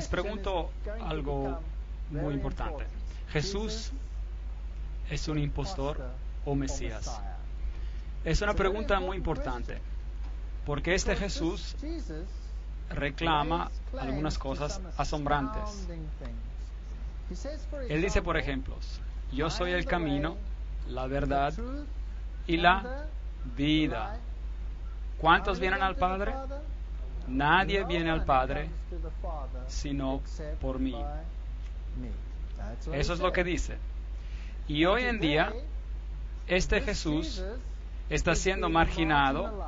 les pregunto algo muy importante. ¿Jesús es un impostor o Mesías? Es una pregunta muy importante, porque este Jesús reclama algunas cosas asombrantes. Él dice, por ejemplo, yo soy el camino, la verdad y la vida. ¿Cuántos vienen al Padre? Nadie viene al Padre sino por mí. Eso es lo que dice. Y hoy en día, este Jesús está siendo marginado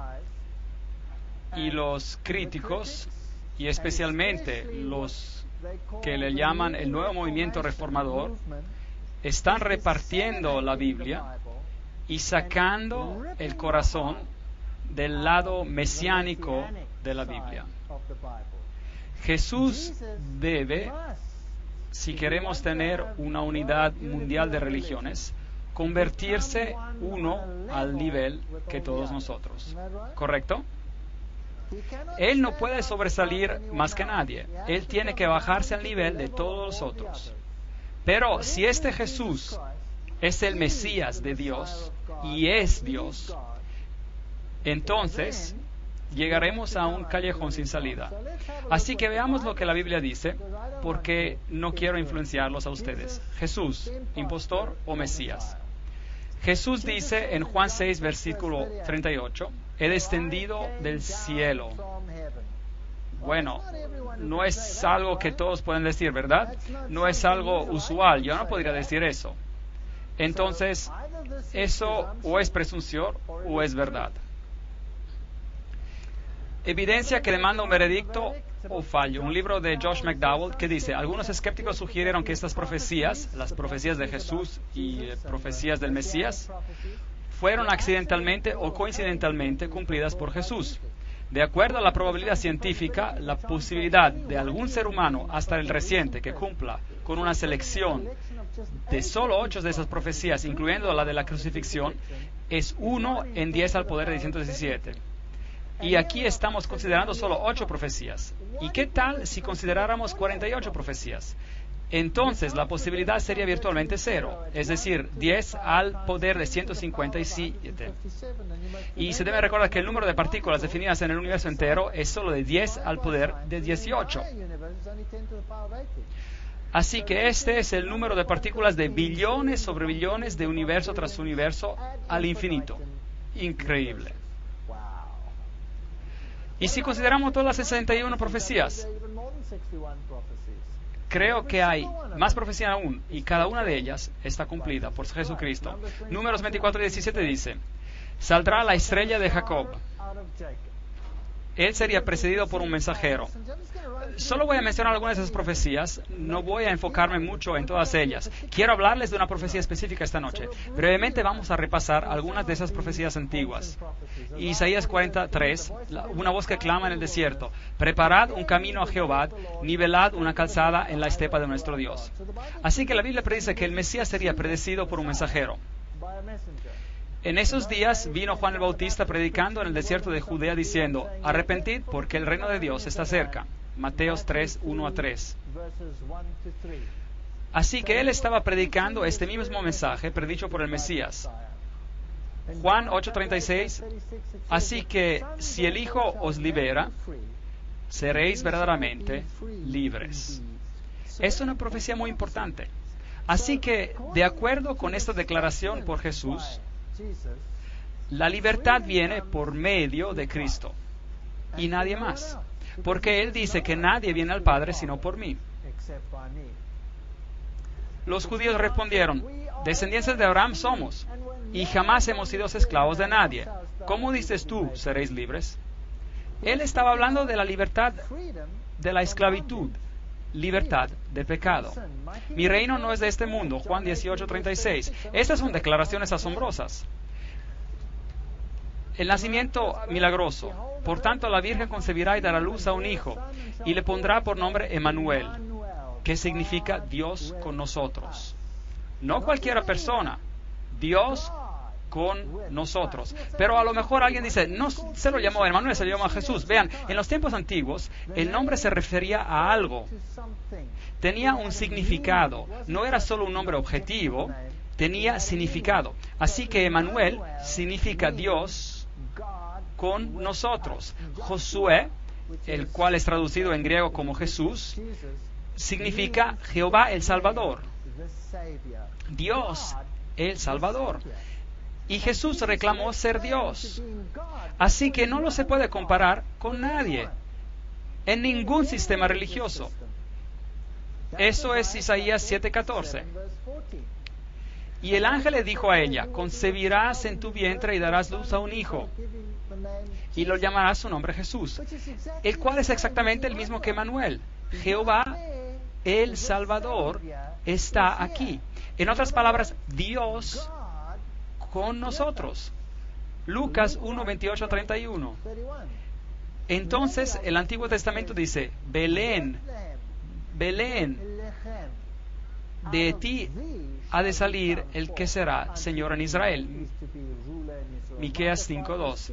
y los críticos, y especialmente los que le llaman el nuevo movimiento reformador, están repartiendo la Biblia y sacando el corazón del lado mesiánico de la Biblia. Jesús debe, si queremos tener una unidad mundial de religiones, convertirse uno al nivel que todos nosotros. ¿Correcto? Él no puede sobresalir más que nadie. Él tiene que bajarse al nivel de todos los otros. Pero si este Jesús es el Mesías de Dios y es Dios, entonces llegaremos a un callejón sin salida. Así que veamos lo que la Biblia dice, porque no quiero influenciarlos a ustedes. Jesús, impostor o Mesías. Jesús dice en Juan 6, versículo 38, he descendido del cielo. Bueno, no es algo que todos pueden decir, ¿verdad? No es algo usual, yo no podría decir eso. Entonces, eso o es presunción o es verdad. Evidencia que demanda un veredicto o fallo. Un libro de Josh McDowell que dice, algunos escépticos sugirieron que estas profecías, las profecías de Jesús y profecías del Mesías, fueron accidentalmente o coincidentalmente cumplidas por Jesús. De acuerdo a la probabilidad científica, la posibilidad de algún ser humano, hasta el reciente, que cumpla con una selección de solo 8 de esas profecías, incluyendo la de la crucifixión, es 1 en 10 al poder de 117. Y aquí estamos considerando solo 8 profecías. ¿Y qué tal si consideráramos 48 profecías? Entonces la posibilidad sería virtualmente 0, es decir, 10 al poder de 157. Y se debe recordar que el número de partículas definidas en el universo entero es solo de 10 al poder de 18. Así que este es el número de partículas de billones sobre billones de universo tras universo al infinito. Increíble. Y si consideramos todas las 61 profecías, creo que hay más profecías aún, y cada una de ellas está cumplida por Jesucristo. Números 24 y 17 dice, saldrá la estrella de Jacob. Él sería precedido por un mensajero. Solo voy a mencionar algunas de esas profecías, no voy a enfocarme mucho en todas ellas. Quiero hablarles de una profecía específica esta noche. Brevemente vamos a repasar algunas de esas profecías antiguas. Isaías 43, una voz que clama en el desierto, preparad un camino a Jehová, nivelad una calzada en la estepa de nuestro Dios. Así que la Biblia predice que el Mesías sería predecido por un mensajero. En esos días vino Juan el Bautista predicando en el desierto de Judea diciendo, arrepentid porque el reino de Dios está cerca. Mateos 3, 1 a 3. Así que él estaba predicando este mismo mensaje predicho por el Mesías. Juan 8:36, así que si el Hijo os libera, seréis verdaderamente libres. Es una profecía muy importante. Así que, de acuerdo con esta declaración por Jesús, la libertad viene por medio de Cristo y nadie más, porque Él dice que nadie viene al Padre sino por mí. Los judíos respondieron, descendientes de Abraham somos, y jamás hemos sido esclavos de nadie. ¿Cómo dices tú, seréis libres? Él estaba hablando de la libertad de la esclavitud, libertad de pecado. Mi reino no es de este mundo, Juan 18:36. Estas son declaraciones asombrosas. El nacimiento milagroso. Por tanto, la Virgen concebirá y dará luz a un hijo, y le pondrá por nombre Emmanuel, que significa Dios con nosotros. No cualquiera persona, Dios con nosotros. Pero a lo mejor alguien dice, no se lo llamó Emmanuel, se lo llamó a Jesús. Vean, en los tiempos antiguos, el nombre se refería a algo. Tenía un significado. No era solo un nombre objetivo, tenía significado. Así que Emmanuel significa Dios con nosotros. Josué, el cual es traducido en griego como Jesús, significa Jehová el Salvador. Dios el Salvador. Y Jesús reclamó ser Dios. Así que no lo se puede comparar con nadie, en ningún sistema religioso. Eso es Isaías 7:14. Y el ángel le dijo a ella, concebirás en tu vientre y darás luz a un hijo, y lo llamarás su nombre Jesús, el cual es exactamente el mismo que Emmanuel. Jehová el Salvador está aquí. En otras palabras, Dios con nosotros. Lucas 1:28-31. Entonces el Antiguo Testamento dice, Belén, Belén, de ti ha de salir el que será Señor en Israel. Miqueas 5:2.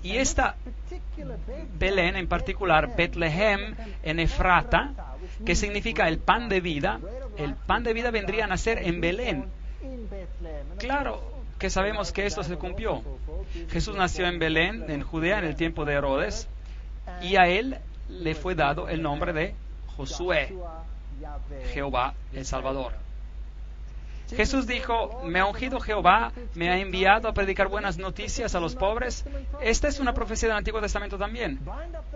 Y esta Belén en particular, Betlehem en Efrata, que significa el pan de vida vendría a nacer en Belén. Claro que sabemos que esto se cumplió. Jesús nació en Belén, en Judea, en el tiempo de Herodes, y a él le fue dado el nombre de Josué, Jehová el Salvador. Jesús dijo, me ha ungido Jehová, me ha enviado a predicar buenas noticias a los pobres. Esta es una profecía del Antiguo Testamento también.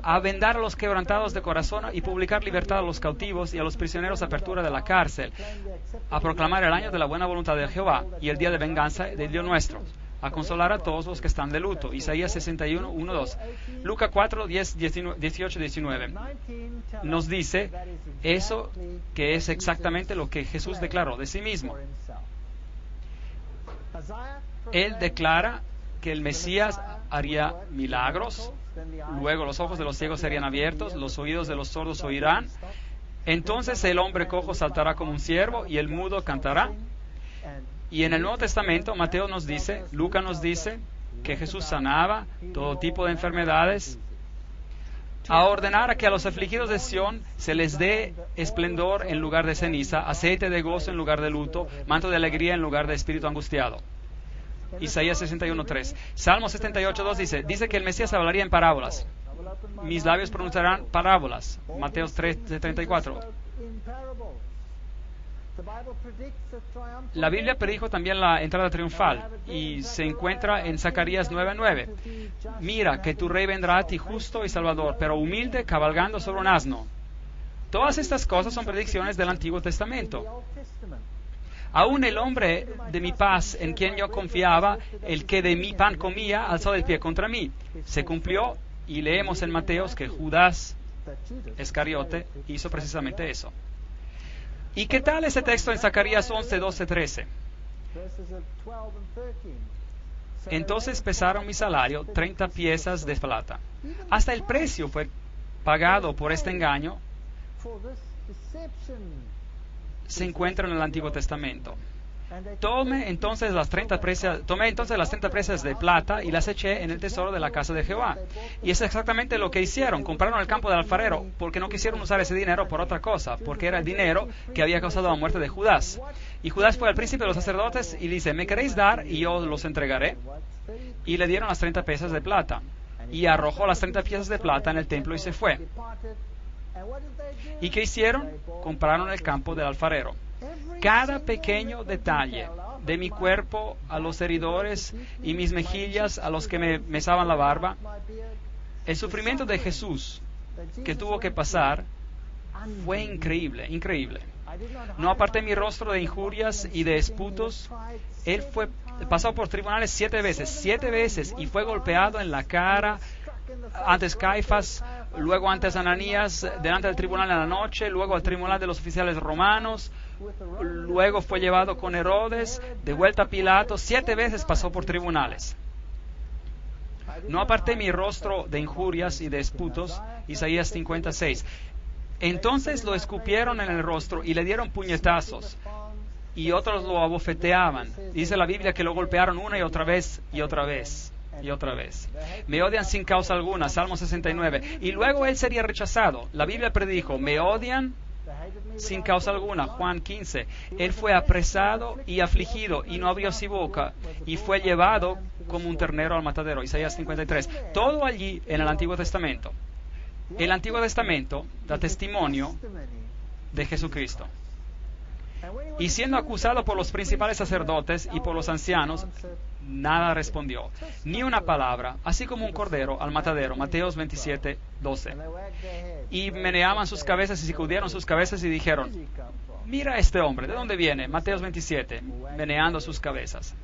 A vendar a los quebrantados de corazón y publicar libertad a los cautivos y a los prisioneros apertura de la cárcel. A proclamar el año de la buena voluntad de Jehová y el día de venganza del Dios nuestro. A consolar a todos los que están de luto. Isaías 61, 1, 2. Lucas 4, 10, 18, 19. Nos dice eso que es exactamente lo que Jesús declaró de sí mismo. Él declara que el Mesías haría milagros, luego los ojos de los ciegos serían abiertos, los oídos de los sordos oirán, entonces el hombre cojo saltará como un ciervo y el mudo cantará. Y en el Nuevo Testamento, Mateo nos dice, Lucas nos dice, que Jesús sanaba todo tipo de enfermedades, a ordenar a que a los afligidos de Sión se les dé esplendor en lugar de ceniza, aceite de gozo en lugar de luto, manto de alegría en lugar de espíritu angustiado. Isaías 61:3. Salmo 78:2 dice que el Mesías hablaría en parábolas. Mis labios pronunciarán parábolas. Mateo 3:34. La Biblia predijo también la entrada triunfal y se encuentra en Zacarías 9:9. Mira que tu rey vendrá a ti justo y salvador, pero humilde, cabalgando sobre un asno. Todas estas cosas son predicciones del Antiguo Testamento. Aún el hombre de mi paz, en quien yo confiaba, el que de mi pan comía, alzó el pie contra mí. Se cumplió y leemos en Mateos que Judas Iscariote hizo precisamente eso. ¿Y qué tal ese texto en Zacarías 11, 12, 13? Entonces pesaron mi salario, 30 piezas de plata. Hasta el precio fue pagado por este engaño. Se encuentra en el Antiguo Testamento. Tomé entonces las 30 presas de plata y las eché en el tesoro de la casa de Jehová. Y es exactamente lo que hicieron. Compraron el campo del alfarero porque no quisieron usar ese dinero por otra cosa, porque era el dinero que había causado la muerte de Judas. Y Judas fue al príncipe de los sacerdotes y dice, ¿me queréis dar y yo los entregaré? Y le dieron las 30 piezas de plata. Y arrojó las 30 piezas de plata en el templo y se fue. ¿Y qué hicieron? Compraron el campo del alfarero. Cada pequeño detalle de mi cuerpo a los heridores y mis mejillas a los que me mesaban la barba, el sufrimiento de Jesús que tuvo que pasar fue increíble, increíble. No aparté mi rostro de injurias y de esputos. Él pasó por tribunales 7 veces, y fue golpeado en la cara, antes Caifás, luego antes Ananías, delante del tribunal en la noche, luego al tribunal de los oficiales romanos, luego fue llevado con Herodes, de vuelta a Pilato, 7 veces pasó por tribunales. No aparté mi rostro de injurias y de esputos, Isaías 56. Entonces lo escupieron en el rostro y le dieron puñetazos. y otros lo abofeteaban. Dice la Biblia que lo golpearon una y otra vez y otra vez y otra vez. Me odian sin causa alguna, Salmo 69. Y luego él sería rechazado. La Biblia predijo, me odian sin causa alguna, Juan 15. Él fue apresado y afligido y no abrió su boca y fue llevado como un ternero al matadero, Isaías 53. Todo allí en el Antiguo Testamento. El Antiguo Testamento da testimonio de Jesucristo. Y siendo acusado por los principales sacerdotes y por los ancianos, nada respondió, ni una palabra, así como un cordero al matadero, Mateos 27, 12. Y meneaban sus cabezas y sacudieron sus cabezas y dijeron, mira a este hombre, ¿de dónde viene? Mateos 27, meneando sus cabezas.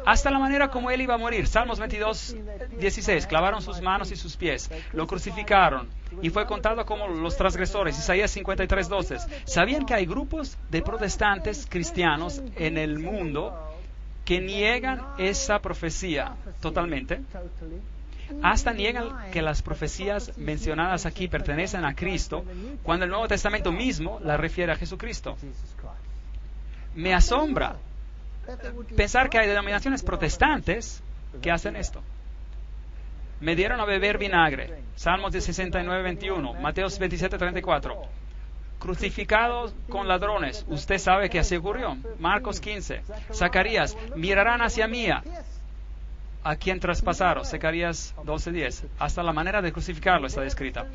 Hasta la manera como él iba a morir, Salmos 22, 16, clavaron sus manos y sus pies, lo crucificaron y fue contado como los transgresores, Isaías 53, 12. ¿Sabían que hay grupos de protestantes cristianos en el mundo que niegan esa profecía totalmente? Hasta niegan que las profecías mencionadas aquí pertenecen a Cristo, cuando el Nuevo Testamento mismo la refiere a Jesucristo. Me asombra pensar que hay denominaciones protestantes que hacen esto. Me dieron a beber vinagre, Salmos de 69, 21, Mateos 27, 34. Crucificados con ladrones, usted sabe que así ocurrió, Marcos 15. Zacarías, mirarán hacia mí a quien traspasaron, Zacarías 12:10. Hasta la manera de crucificarlo está descrita.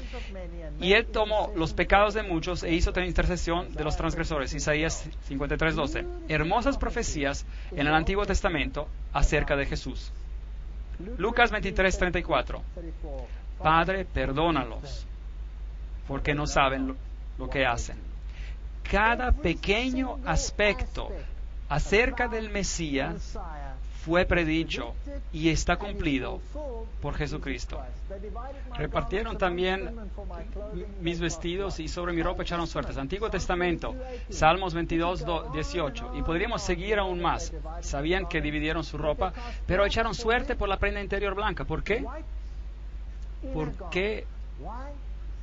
Y él tomó los pecados de muchos e hizo intercesión de los transgresores, Isaías 53:12. Hermosas profecías en el Antiguo Testamento acerca de Jesús. Lucas 23:34. Padre, perdónalos, porque no saben lo que hacen. Cada pequeño aspecto acerca del Mesías fue predicho y está cumplido por Jesucristo. Repartieron también mis vestidos y sobre mi ropa echaron suertes. Antiguo Testamento, Salmos 22, 18. Y podríamos seguir aún más. Sabían que dividieron su ropa, pero echaron suerte por la prenda interior blanca. ¿Por qué?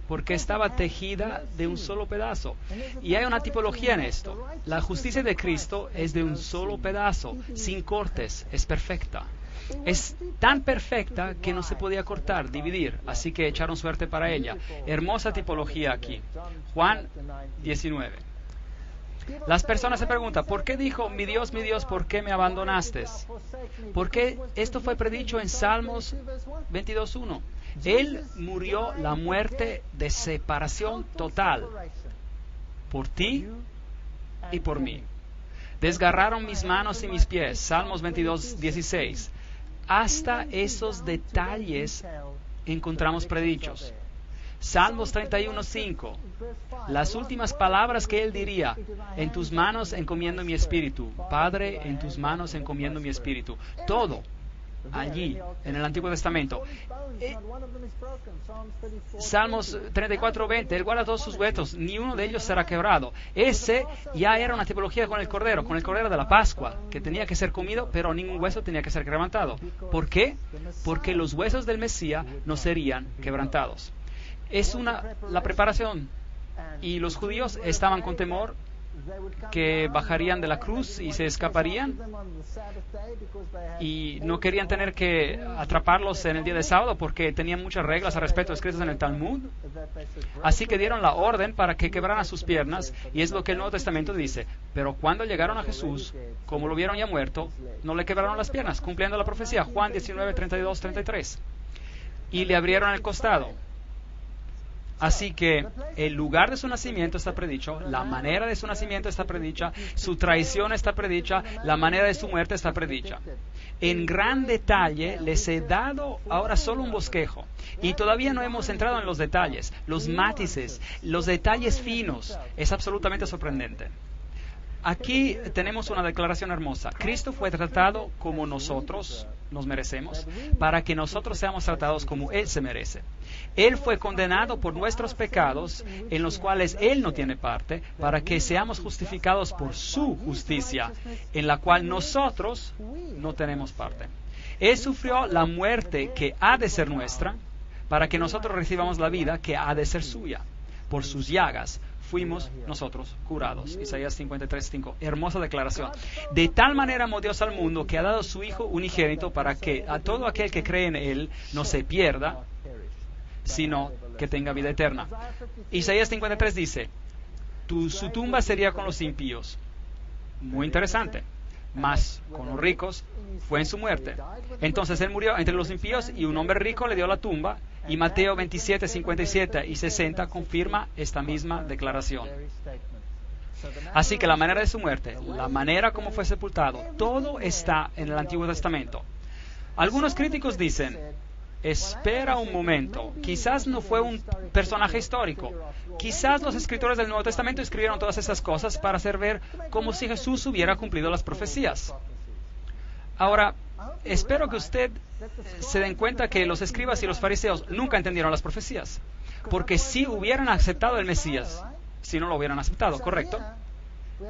Porque estaba tejida de un solo pedazo. Y hay una tipología en esto. La justicia de Cristo es de un solo pedazo, sin cortes, es perfecta. Es tan perfecta que no se podía cortar, dividir, así que echaron suerte para ella. Hermosa tipología aquí. Juan 19. Las personas se preguntan, ¿por qué dijo, mi Dios, ¿por qué me abandonaste? Porque esto fue predicho en Salmos 22:1. Él murió la muerte de separación total por ti y por mí. Desgarraron mis manos y mis pies, Salmos 22:16. Hasta esos detalles encontramos predichos. Salmos 31:5. Las últimas palabras que él diría, en tus manos encomiendo mi espíritu. Padre, en tus manos encomiendo mi espíritu. Todo allí, en el Antiguo Testamento. Salmos 34:20. Él guarda todos sus huesos, ni uno de ellos será quebrado. Ese ya era una tipología con el cordero de la Pascua, que tenía que ser comido, pero ningún hueso tenía que ser quebrantado. ¿Por qué? Porque los huesos del Mesías no serían quebrantados. Es la preparación. Y los judíos estaban con temor que bajarían de la cruz y se escaparían, y no querían tener que atraparlos en el día de sábado porque tenían muchas reglas al respecto escritas en el Talmud. Así que dieron la orden para que quebraran sus piernas, y es lo que el Nuevo Testamento dice. Pero cuando llegaron a Jesús, como lo vieron ya muerto, no le quebraron las piernas, cumpliendo la profecía, Juan 19, 32, 33. Y le abrieron el costado. Así que el lugar de su nacimiento está predicho, la manera de su nacimiento está predicha, su traición está predicha, la manera de su muerte está predicha. En gran detalle les he dado ahora solo un bosquejo, y todavía no hemos entrado en los detalles, los matices, los detalles finos. Es absolutamente sorprendente. Aquí tenemos una declaración hermosa. Cristo fue tratado como nosotros nos merecemos, para que nosotros seamos tratados como Él se merece. Él fue condenado por nuestros pecados, en los cuales Él no tiene parte, para que seamos justificados por su justicia, en la cual nosotros no tenemos parte. Él sufrió la muerte que ha de ser nuestra, para que nosotros recibamos la vida que ha de ser suya. Por sus llagas fuimos nosotros curados. Isaías 53:5. Hermosa declaración. De tal manera amó Dios al mundo que ha dado su Hijo unigénito para que a todo aquel que cree en Él no se pierda, sino que tenga vida eterna. Isaías 53 dice, su tumba sería con los impíos. Muy interesante. Mas con los ricos fue en su muerte. Entonces Él murió entre los impíos y un hombre rico le dio la tumba. Y Mateo 27, 57 y 60 confirma esta misma declaración. Así que la manera de su muerte, la manera como fue sepultado, todo está en el Antiguo Testamento. Algunos críticos dicen, espera un momento, quizás no fue un personaje histórico. Quizás los escritores del Nuevo Testamento escribieron todas esas cosas para hacer ver como si Jesús hubiera cumplido las profecías. Ahora, espero que usted se den cuenta que los escribas y los fariseos nunca entendieron las profecías. Porque si hubieran aceptado el Mesías, si no lo hubieran aceptado, ¿correcto?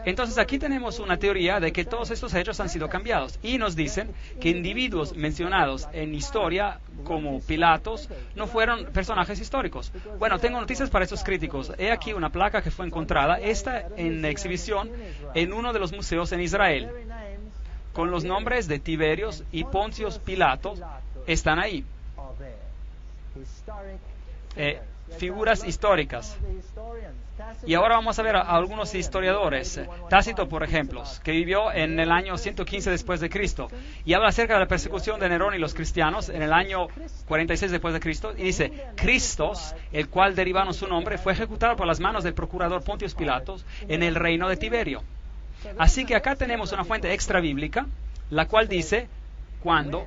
Entonces aquí tenemos una teoría de que todos estos hechos han sido cambiados. Y nos dicen que individuos mencionados en historia, como Pilatos, no fueron personajes históricos. Bueno, tengo noticias para estos críticos. He aquí una placa que fue encontrada, esta en exhibición en uno de los museos en Israel, con los nombres de Tiberios y Poncios Pilatos, están ahí. Figuras históricas. Y ahora vamos a ver a algunos historiadores. Tácito, por ejemplo, que vivió en el año 115 después de Cristo, y habla acerca de la persecución de Nerón y los cristianos en el año 46 después de Cristo, y dice, Cristos, el cual derivaron su nombre, fue ejecutado por las manos del procurador Pontius Pilatos en el reino de Tiberio. Así que acá tenemos una fuente extra bíblica, la cual dice cuándo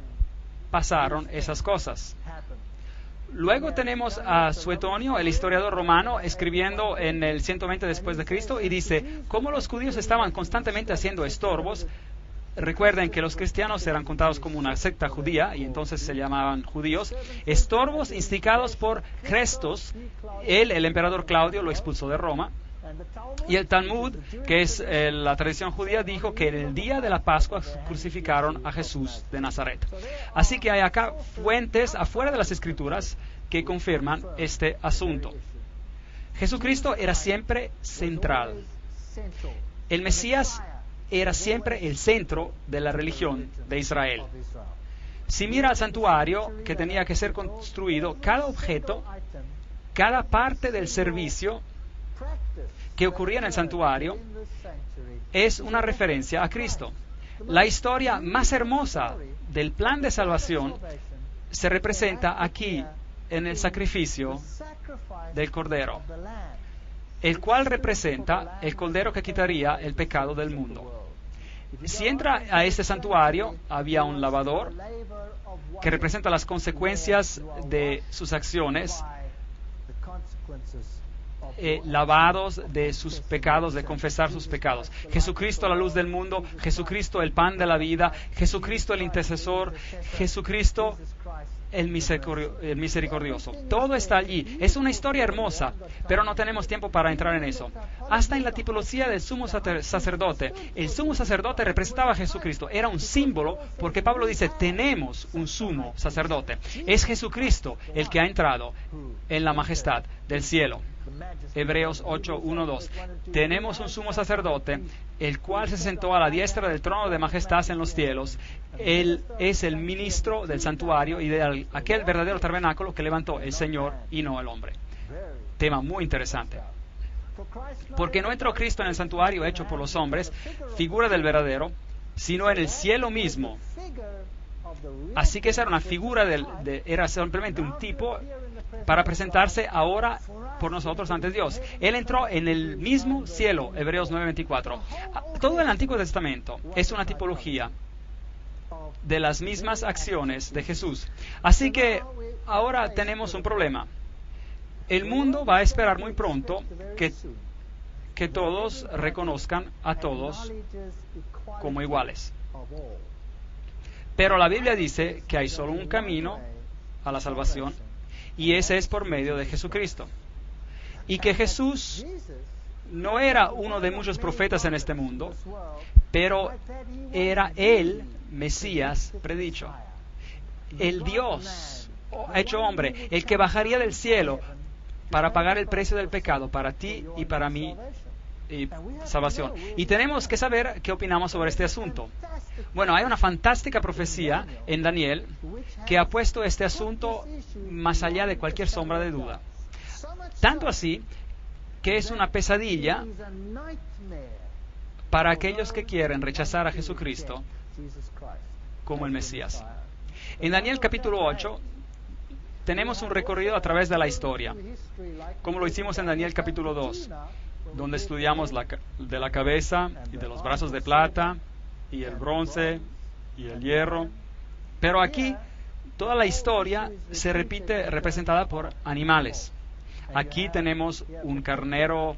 pasaron esas cosas. Luego tenemos a Suetonio, el historiador romano, escribiendo en el 120 después de Cristo, y dice, cómo los judíos estaban constantemente haciendo estorbos. Recuerden que los cristianos eran contados como una secta judía, y entonces se llamaban judíos. Estorbos instigados por Crestos, el emperador Claudio, lo expulsó de Roma. Y el Talmud, que es la tradición judía, dijo que en el día de la Pascua crucificaron a Jesús de Nazaret. Así que hay acá fuentes afuera de las Escrituras que confirman este asunto. Jesucristo era siempre central. El Mesías era siempre el centro de la religión de Israel. Si mira al santuario que tenía que ser construido, cada objeto, cada parte del servicio que ocurría en el santuario es una referencia a Cristo. La historia más hermosa del plan de salvación se representa aquí en el sacrificio del Cordero, el cual representa el Cordero que quitaría el pecado del mundo. Si entra a este santuario, había un lavador que representa las consecuencias de sus acciones, lavados de sus pecados, de confesar sus pecados. Jesucristo, la luz del mundo, Jesucristo, el pan de la vida, Jesucristo, el intercesor, Jesucristo, el misericordioso. Todo está allí. Es una historia hermosa, pero no tenemos tiempo para entrar en eso. Hasta en la tipología del sumo sacerdote. El sumo sacerdote representaba a Jesucristo. Era un símbolo, porque Pablo dice, tenemos un sumo sacerdote. Es Jesucristo el que ha entrado en la majestad del cielo. Hebreos 8, 1, 2. Tenemos un sumo sacerdote, el cual se sentó a la diestra del trono de majestad en los cielos. Él es el ministro del santuario y de aquel verdadero tabernáculo que levantó el Señor y no el hombre. Tema muy interesante. Porque no entró Cristo en el santuario hecho por los hombres, figura del verdadero, sino en el cielo mismo. Así que esa era una figura, era simplemente un tipo para presentarse ahora por nosotros ante Dios. Él entró en el mismo cielo, Hebreos 9:24. Todo el Antiguo Testamento es una tipología de las mismas acciones de Jesús. Así que ahora tenemos un problema. El mundo va a esperar muy pronto que todos reconozcan a todos como iguales. Pero la Biblia dice que hay solo un camino a la salvación, y ese es por medio de Jesucristo. Y que Jesús no era uno de muchos profetas en este mundo, pero era el Mesías predicho. El Dios hecho hombre, el que bajaría del cielo para pagar el precio del pecado, para ti y para mí, salvación. Y tenemos que saber qué opinamos sobre este asunto. Bueno, hay una fantástica profecía en Daniel que ha puesto este asunto más allá de cualquier sombra de duda. Tanto así que es una pesadilla para aquellos que quieren rechazar a Jesucristo como el Mesías. En Daniel capítulo 8 tenemos un recorrido a través de la historia, como lo hicimos en Daniel capítulo 2, donde estudiamos de la cabeza y de los brazos de plata y el bronce y el hierro. Pero aquí toda la historia se repite representada por animales. Aquí tenemos un carnero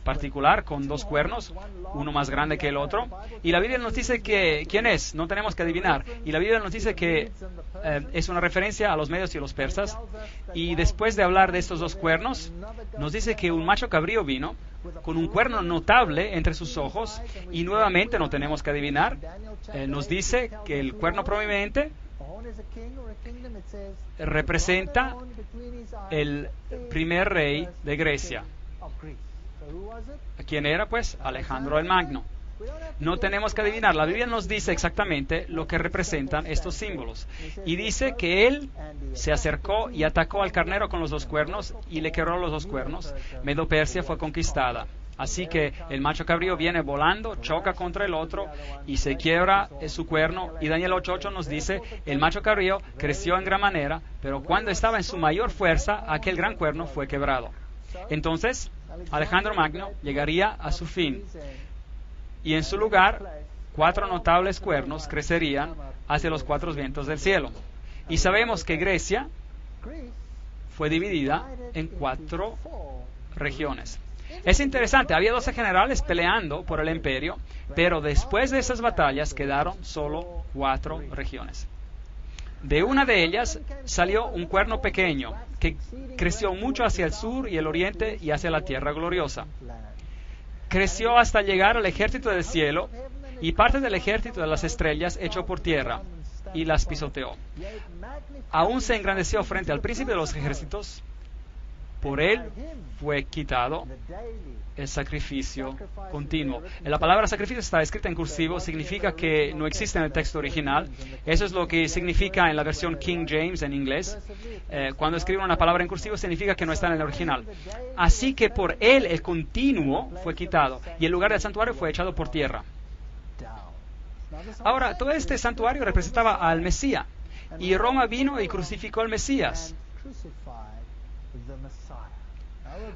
particular con 2 cuernos, uno más grande que el otro, y la Biblia nos dice que quién es, no tenemos que adivinar, y la Biblia nos dice que es una referencia a los medios y los persas, y después de hablar de estos 2 cuernos, nos dice que un macho cabrío vino con un cuerno notable entre sus ojos, y nuevamente no tenemos que adivinar, nos dice que el cuerno prominente representa el primer rey de Grecia. ¿Quién era, pues? Alejandro el Magno. No tenemos que adivinar. La Biblia nos dice exactamente lo que representan estos símbolos. Y dice que él se acercó y atacó al carnero con los 2 cuernos y le quebró los 2 cuernos. Medo Persia fue conquistada. Así que el macho cabrío viene volando, choca contra el otro y se quiebra su cuerno. Y Daniel 8:8 nos dice, el macho cabrío creció en gran manera, pero cuando estaba en su mayor fuerza, aquel gran cuerno fue quebrado. Entonces, Alejandro Magno llegaría a su fin y en su lugar 4 notables cuernos crecerían hacia los 4 vientos del cielo. Y sabemos que Grecia fue dividida en 4 regiones. Es interesante, había 12 generales peleando por el imperio, pero después de esas batallas quedaron solo 4 regiones. De una de ellas salió un cuerno pequeño que creció mucho hacia el sur y el oriente y hacia la tierra gloriosa. Creció hasta llegar al ejército del cielo y parte del ejército de las estrellas echó por tierra y las pisoteó. Aún se engrandeció frente al príncipe de los ejércitos. Por él fue quitado el sacrificio continuo. La palabra sacrificio está escrita en cursivo, significa que no existe en el texto original. Eso es lo que significa en la versión King James en inglés. Cuando escriben una palabra en cursivo significa que no está en el original. Así que por él el continuo fue quitado y el lugar del santuario fue echado por tierra. Ahora, todo este santuario representaba al Mesías y Roma vino y crucificó al Mesías.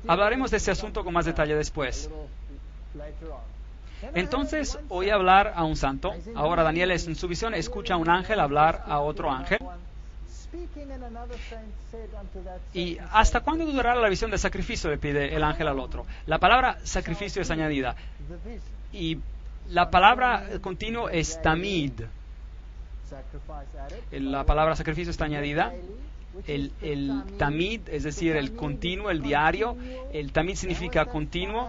Hablaremos de ese asunto con más detalle después. Entonces oí hablar a un santo. Ahora Daniel en su visión escucha a un ángel hablar a otro ángel. ¿Y hasta cuándo durará la visión de sacrificio?, le pide el ángel al otro. La palabra sacrificio es añadida. Y la palabra continuo es tamid. La palabra sacrificio está añadida. El tamid, es decir, el continuo, el diario. El tamid significa continuo.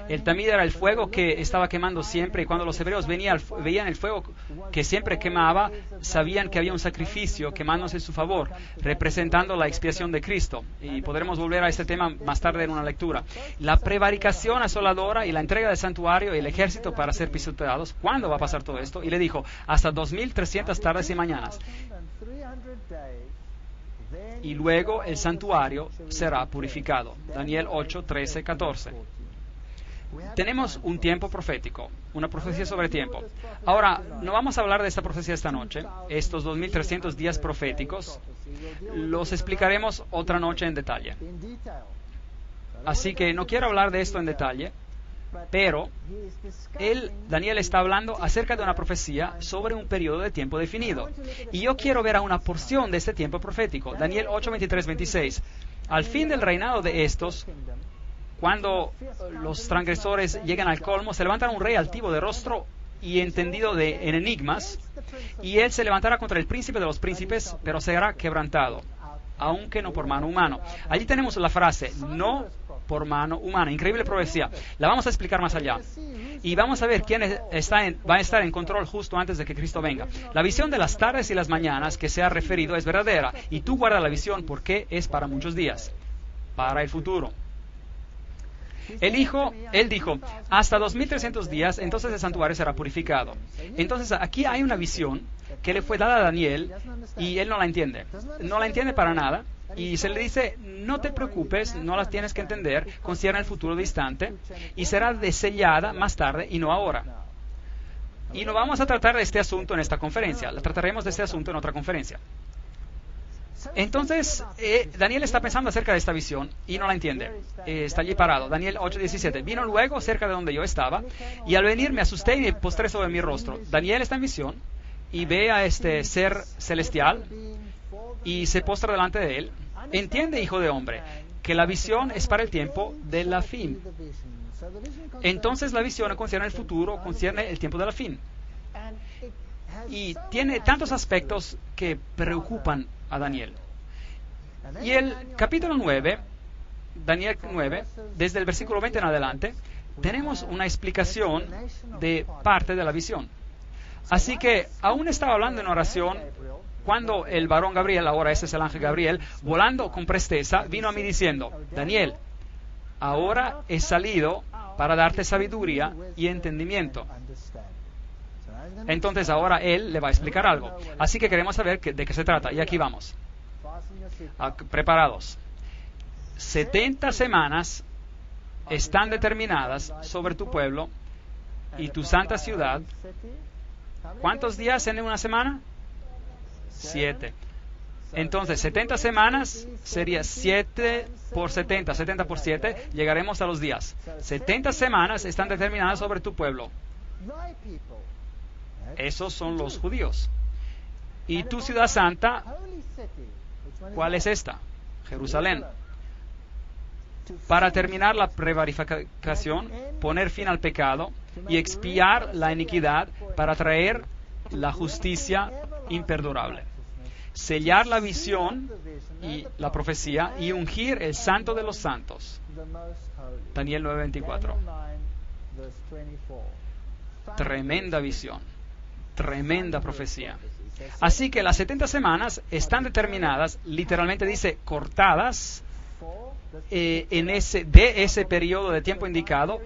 El tamid era el fuego que estaba quemando siempre, y cuando los hebreos veían el fuego que siempre quemaba, sabían que había un sacrificio quemándose en su favor, representando la expiación de Cristo. Y podremos volver a este tema más tarde en una lectura. La prevaricación asoladora y la entrega del santuario y el ejército para ser pisoteados. ¿Cuándo va a pasar todo esto? Y le dijo, hasta 2300 tardes y mañanas. Y luego el santuario será purificado. Daniel 8, 13, 14. Tenemos un tiempo profético, una profecía sobre tiempo. Ahora, no vamos a hablar de esta profecía esta noche. Estos 2300 días proféticos los explicaremos otra noche en detalle. Así que no quiero hablar de esto en detalle, pero Daniel está hablando acerca de una profecía sobre un periodo de tiempo definido. Y yo quiero ver a una porción de este tiempo profético. Daniel 8, 23, 26. Al fin del reinado de estos, cuando los transgresores llegan al colmo, se levantará un rey altivo de rostro y entendido en enigmas, y él se levantará contra el príncipe de los príncipes, pero será quebrantado, aunque no por mano humana. Allí tenemos la frase, no por mano humana. Increíble profecía. La vamos a explicar más allá. Y vamos a ver quién va a estar en control justo antes de que Cristo venga. La visión de las tardes y las mañanas que se ha referido es verdadera. Y tú guarda la visión porque es para muchos días. para el futuro. Él dijo, hasta 2300 días, entonces el santuario será purificado. Entonces aquí hay una visión que le fue dada a Daniel y él no la entiende. No la entiende para nada. Y se le dice, no te preocupes, no las tienes que entender, concierne el futuro distante y será desellada más tarde y no ahora. Y no vamos a tratar de este asunto en esta conferencia, trataremos de este asunto en otra conferencia. Entonces, Daniel está pensando acerca de esta visión y no la entiende. Está allí parado. Daniel 8:17. Vino luego cerca de donde yo estaba y al venir me asusté y me postré sobre mi rostro. Daniel está en visión y ve a este ser celestial y se postra delante de él. Entiende, hijo de hombre, que la visión es para el tiempo de la fin. Entonces la visión concierne el futuro, concierne el tiempo de la fin. Y tiene tantos aspectos que preocupan a Daniel. Y el capítulo 9, Daniel 9, desde el versículo 20 en adelante, tenemos una explicación de parte de la visión. Así que aún estaba hablando en oración cuando el varón Gabriel, ahora ese es el ángel Gabriel, volando con presteza, vino a mí diciendo, Daniel, ahora he salido para darte sabiduría y entendimiento. Entonces ahora él le va a explicar algo. Así que queremos saber de qué se trata. Y aquí vamos. Preparados. 70 semanas están determinadas sobre tu pueblo y tu santa ciudad. ¿Cuántos días en una semana? 7. Entonces, 70 semanas sería 7 por 70, 70 por 7, llegaremos a los días. 70 semanas están determinadas sobre tu pueblo. Esos son los judíos. Y tu ciudad santa, ¿cuál es esta? Jerusalén. Para terminar la prevaricación, poner fin al pecado y expiar la iniquidad para traer la justicia imperdurable. Sellar la visión y la profecía y ungir el santo de los santos. Daniel 9:24. Tremenda visión, tremenda profecía. Así que las 70 semanas están determinadas, literalmente dice cortadas, de ese periodo de tiempo indicado,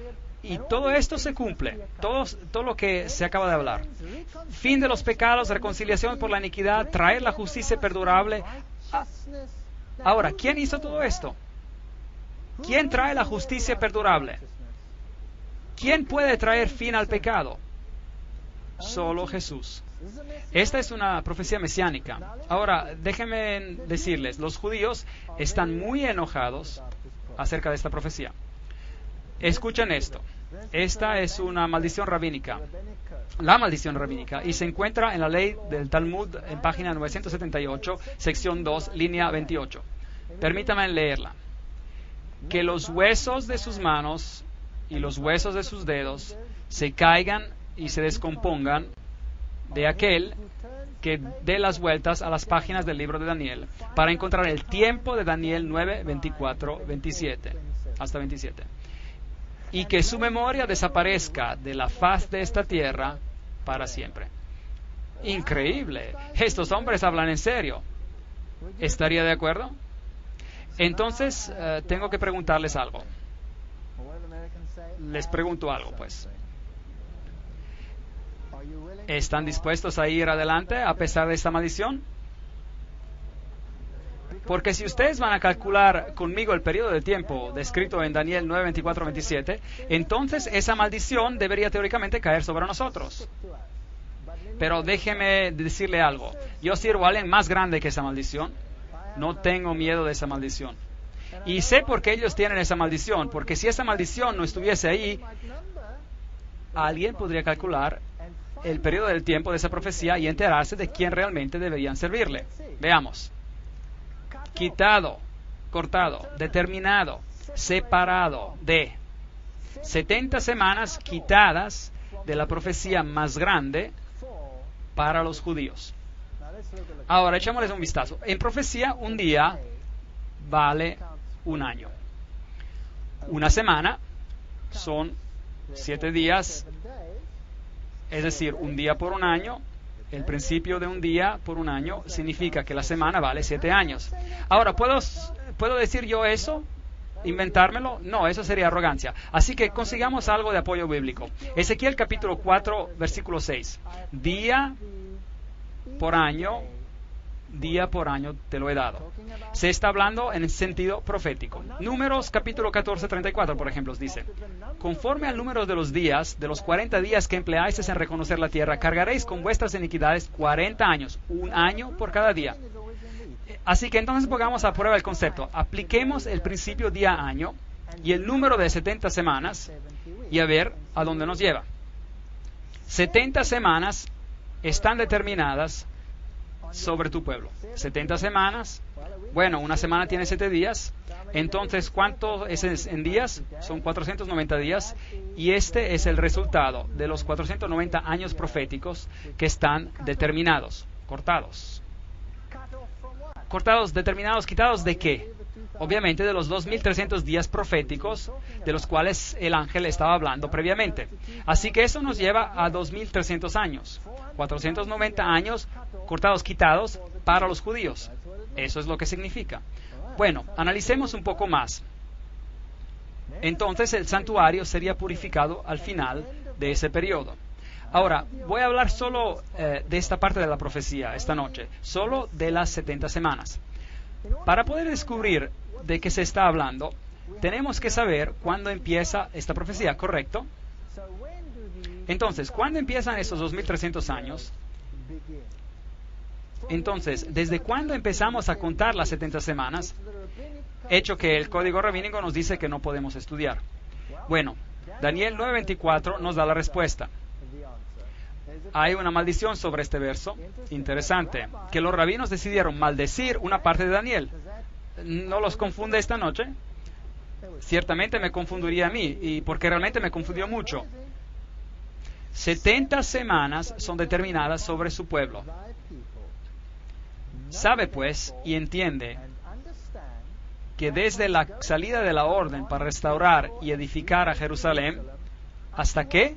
y todo esto se cumple, todo lo que se acaba de hablar. Fin de los pecados, reconciliación por la iniquidad, traer la justicia perdurable. Ahora, ¿quién hizo todo esto? ¿Quién trae la justicia perdurable? ¿Quién puede traer fin al pecado? Solo Jesús. Esta es una profecía mesiánica. Ahora, déjenme decirles, los judíos están muy enojados acerca de esta profecía. Escuchen esto. Esta es una maldición rabínica. La maldición rabínica. Y se encuentra en la ley del Talmud en página 978, sección 2, línea 28. Permítanme leerla. Que los huesos de sus manos y los huesos de sus dedos se caigan y se descompongan de aquel que dé las vueltas a las páginas del libro de Daniel para encontrar el tiempo de Daniel 9, 24, 27, hasta 27. Y que su memoria desaparezca de la faz de esta tierra para siempre. Increíble. Estos hombres hablan en serio. ¿Estaría de acuerdo? Entonces, tengo que preguntarles algo. Les pregunto algo, pues. ¿Están dispuestos a ir adelante a pesar de esta maldición? Porque si ustedes van a calcular conmigo el periodo de tiempo descrito en Daniel 9, 24, 27, entonces esa maldición debería teóricamente caer sobre nosotros. Pero déjeme decirle algo. Yo sirvo a alguien más grande que esa maldición. No tengo miedo de esa maldición. Y sé por qué ellos tienen esa maldición. Porque si esa maldición no estuviese ahí, alguien podría calcular el periodo del tiempo de esa profecía y enterarse de quién realmente deberían servirle. Veamos. Quitado, cortado, determinado, separado de 70 semanas quitadas de la profecía más grande para los judíos. Ahora, echémosles un vistazo. En profecía, un día vale un año. Una semana son 7 días, es decir, un día por un año. El principio de un día por un año significa que la semana vale 7 años. Ahora, ¿puedo decir yo eso inventármelo? No, eso sería arrogancia. Así que consigamos algo de apoyo bíblico. Ezequiel capítulo 4, versículo 6. Día por año te lo he dado. Se está hablando en el sentido profético. Números capítulo 14, 34, por ejemplo, dice: conforme al número de los días, de los 40 días que empleáis en reconocer la tierra, cargaréis con vuestras iniquidades 40 años, un año por cada día. Así que entonces pongamos a prueba el concepto. Apliquemos el principio día-año y el número de 70 semanas y a ver a dónde nos lleva. 70 semanas están determinadas sobre tu pueblo. 70 semanas, bueno, una semana tiene 7 días, entonces ¿cuánto es en días? Son 490 días, y este es el resultado de los 490 años proféticos que están determinados, cortados. Cortados, determinados, quitados ¿de qué? Obviamente de los 2.300 días proféticos de los cuales el ángel estaba hablando previamente. Así que eso nos lleva a 2.300 años. 490 años cortados, quitados para los judíos. Eso es lo que significa. Bueno, analicemos un poco más. Entonces el santuario sería purificado al final de ese periodo. Ahora, voy a hablar solo de esta parte de la profecía esta noche, solo de las 70 semanas. Para poder descubrir de qué se está hablando, tenemos que saber cuándo empieza esta profecía, ¿correcto? Entonces, ¿cuándo empiezan esos 2.300 años? Entonces, ¿desde cuándo empezamos a contar las 70 semanas? Hecho que el código rabínico nos dice que no podemos estudiar. Bueno, Daniel 9:24 nos da la respuesta. Hay una maldición sobre este verso, interesante, que los rabinos decidieron maldecir una parte de Daniel. ¿No los confunde esta noche? Ciertamente me confundiría a mí, y porque realmente me confundió mucho. 70 semanas son determinadas sobre su pueblo. Sabe pues y entiende que desde la salida de la orden para restaurar y edificar a Jerusalén, ¿hasta qué?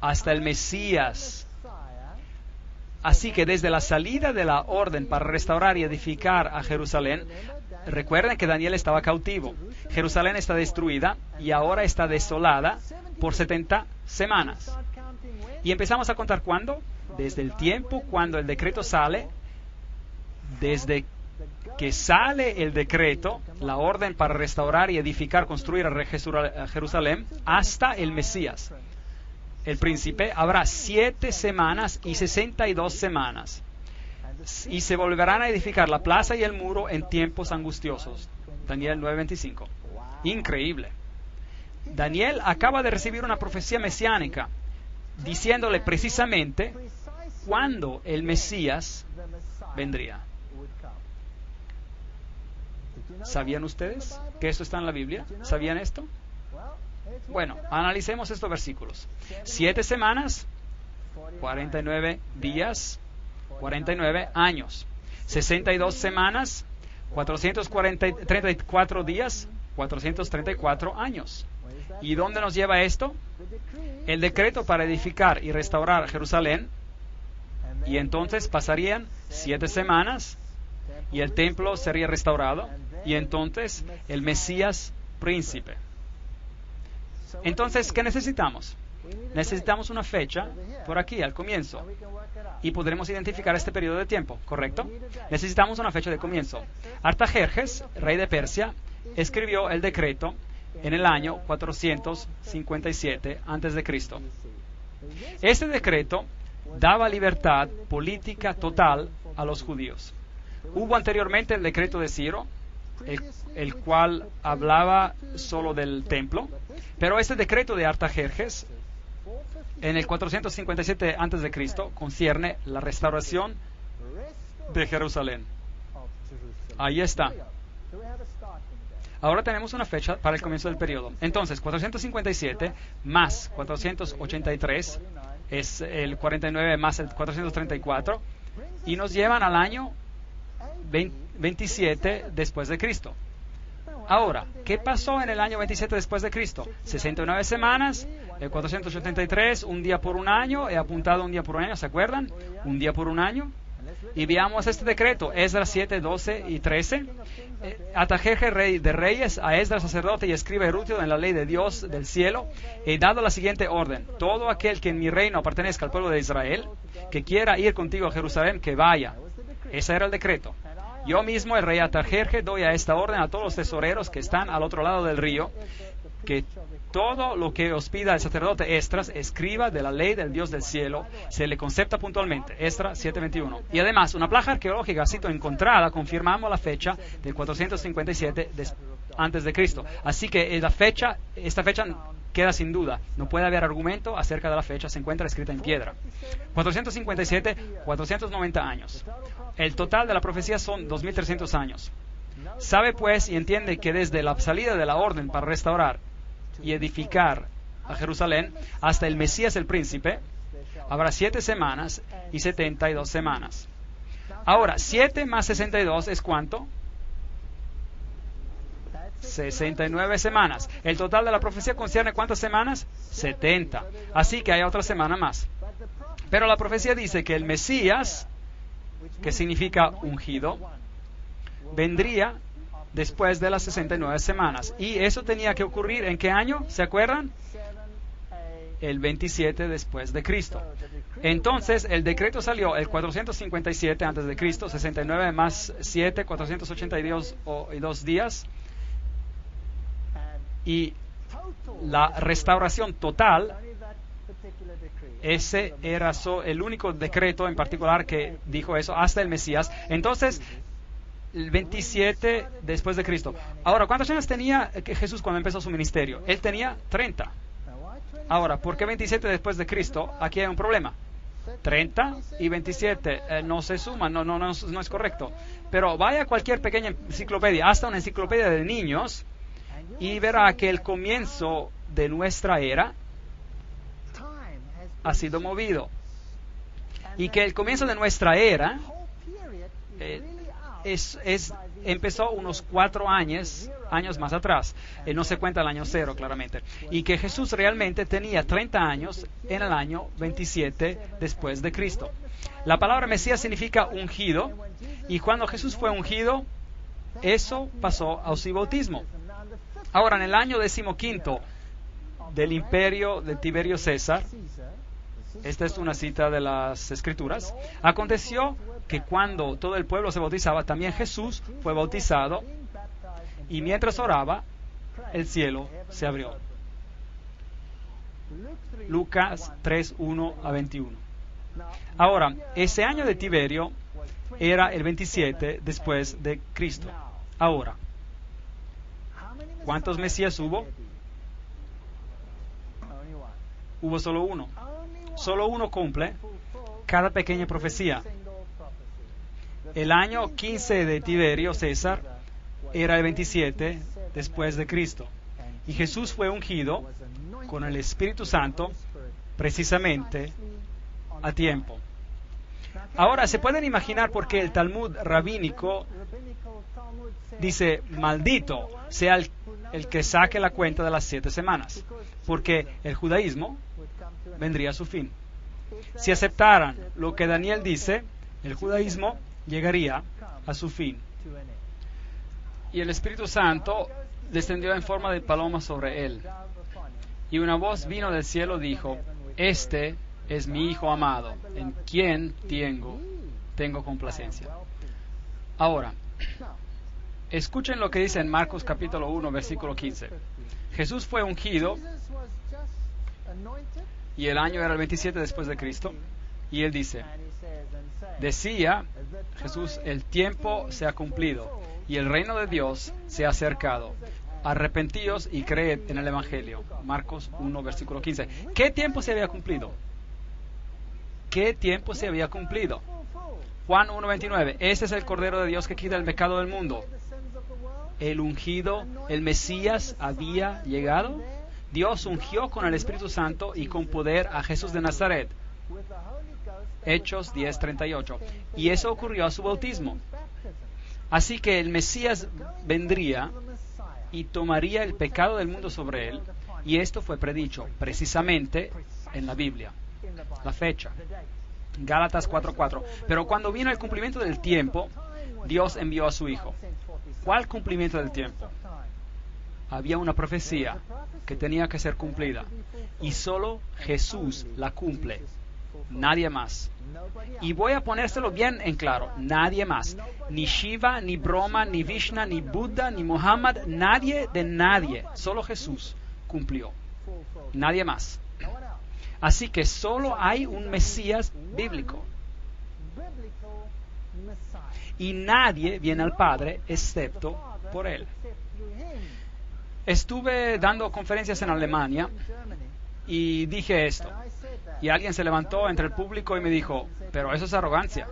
Hasta el Mesías. Así que desde la salida de la orden para restaurar y edificar a Jerusalén, recuerden que Daniel estaba cautivo. Jerusalén está destruida y ahora está desolada por 70 semanas. Y empezamos a contar ¿cuándo? Desde el tiempo cuando el decreto sale, desde que sale el decreto, la orden para restaurar y edificar, construir a Jerusalén, hasta el Mesías. El príncipe, habrá 7 semanas y 62 semanas. Y se volverán a edificar la plaza y el muro en tiempos angustiosos. Daniel 9:25. Increíble. Daniel acaba de recibir una profecía mesiánica, diciéndole precisamente cuándo el Mesías vendría. ¿Sabían ustedes que esto está en la Biblia? ¿Sabían esto? Bueno, analicemos estos versículos. 7 semanas, 49 días, 49 años. 62 semanas, 434 días, 434 años. ¿Y dónde nos lleva esto? El decreto para edificar y restaurar Jerusalén. Y entonces pasarían 7 semanas y el templo sería restaurado. Y entonces el Mesías príncipe. Entonces, ¿qué necesitamos? Necesitamos una fecha por aquí, al comienzo. Y podremos identificar este periodo de tiempo, ¿correcto? Necesitamos una fecha de comienzo. Artajerjes, rey de Persia, escribió el decreto en el año 457 a.C. Este decreto daba libertad política total a los judíos. Hubo anteriormente el decreto de Ciro, el cual hablaba solo del templo, pero este decreto de Artajerjes en el 457 a.C. concierne la restauración de Jerusalén. Ahí está. Ahora tenemos una fecha para el comienzo del periodo. Entonces, 457 más 483 es el 49 más el 434 y nos llevan al año 27 después de Cristo. Ahora, ¿qué pasó en el año 27 después de Cristo? 69 semanas, el 483, un día por un año, he apuntado un día por un año, ¿se acuerdan? Un día por un año, Y veamos este decreto, Esdras 7, 12 y 13. Artajerjes, rey de reyes, a Esdras, sacerdote y escriba erudito en la ley de Dios del cielo, he dado la siguiente orden: todo aquel que en mi reino pertenezca al pueblo de Israel, que quiera ir contigo a Jerusalén, que vaya. Ese era el decreto. Yo mismo, el rey Artajerjes, doy a esta orden a todos los tesoreros que están al otro lado del río, que todo lo que os pida el sacerdote Esdras, escriba de la ley del Dios del cielo, se le concepta puntualmente. Esdras 7:21. Y además, una placa arqueológica, cito, encontrada, confirmamos la fecha de 457 antes de Cristo. Así que esta fecha queda sin duda. No puede haber argumento acerca de la fecha, se encuentra escrita en piedra. 457, 490 años. El total de la profecía son 2300 años. Sabe pues y entiende que desde la salida de la orden para restaurar y edificar a Jerusalén hasta el Mesías el príncipe, habrá 7 semanas y 72 semanas. Ahora, 7 más 62 es ¿cuánto? 69 semanas. El total de la profecía concierne ¿cuántas semanas? 70. Así que hay otra semana más. Pero la profecía dice que el Mesías, que significa ungido, vendría después de las 69 semanas. Y eso tenía que ocurrir ¿en qué año? ¿Se acuerdan? El 27 después de Cristo. Entonces, el decreto salió el 457 antes de Cristo, 69 más 7, 482 días. Y la restauración total, ese era el único decreto en particular que dijo eso hasta el Mesías. Entonces, el 27 después de Cristo. Ahora, ¿cuántos años tenía Jesús cuando empezó su ministerio? Él tenía 30. Ahora, ¿por qué 27 después de Cristo? Aquí hay un problema. 30 y 27 no se suman, no es correcto. Pero vaya a cualquier pequeña enciclopedia, hasta una enciclopedia de niños, y verá que el comienzo de nuestra era ha sido movido. Y que el comienzo de nuestra era empezó unos 4 años más atrás. No se cuenta el año 0, claramente. Y que Jesús realmente tenía 30 años en el año 27 después de Cristo. La palabra Mesías significa ungido. Y cuando Jesús fue ungido, eso pasó a su bautismo. Ahora, en el año 15 del imperio de Tiberio César, esta es una cita de las Escrituras, aconteció que cuando todo el pueblo se bautizaba, también Jesús fue bautizado, y mientras oraba, el cielo se abrió. Lucas 3, 1 a 21. Ahora, ese año de Tiberio era el 27 después de Cristo. Ahora, ¿cuántos Mesías hubo? Hubo solo uno. Solo uno cumple cada pequeña profecía. El año 15 de Tiberio César era el 27 después de Cristo. Y Jesús fue ungido con el Espíritu Santo precisamente a tiempo. Ahora, ¿se pueden imaginar por qué el Talmud rabínico dice, maldito sea el que saque la cuenta de las 7 semanas? Porque el judaísmo vendría a su fin. Si aceptaran lo que Daniel dice, el judaísmo llegaría a su fin. Y el Espíritu Santo descendió en forma de paloma sobre él. Y una voz vino del cielo y dijo, este es mi Hijo amado, en quien tengo complacencia. Ahora, escuchen lo que dice en Marcos capítulo 1, versículo 15. Jesús fue ungido y el año era el 27 después de Cristo. Y él dice, decía Jesús, el tiempo se ha cumplido y el reino de Dios se ha acercado. Arrepentíos y creed en el Evangelio. Marcos 1, versículo 15. ¿Qué tiempo se había cumplido? ¿Qué tiempo se había cumplido? Juan 1, 29. Este es el Cordero de Dios que quita el pecado del mundo. El ungido, el Mesías había llegado. Dios ungió con el Espíritu Santo y con poder a Jesús de Nazaret. Hechos 10:38. Y eso ocurrió a su bautismo. Así que el Mesías vendría y tomaría el pecado del mundo sobre él, y esto fue predicho precisamente en la Biblia. La fecha. Gálatas 4:4. Pero cuando vino el cumplimiento del tiempo, Dios envió a su Hijo. ¿Cuál cumplimiento del tiempo? Había una profecía que tenía que ser cumplida. Y solo Jesús la cumple. Nadie más. Y voy a ponérselo bien en claro. Nadie más. Ni Shiva, ni Brahma, ni Vishnu, ni Buda, ni Muhammad. Nadie de nadie. Solo Jesús cumplió. Nadie más. Así que solo hay un Mesías bíblico. Y nadie viene al Padre excepto por Él. Estuve dando conferencias en Alemania y dije esto. Y alguien se levantó entre el público y me dijo, pero eso es arrogancia.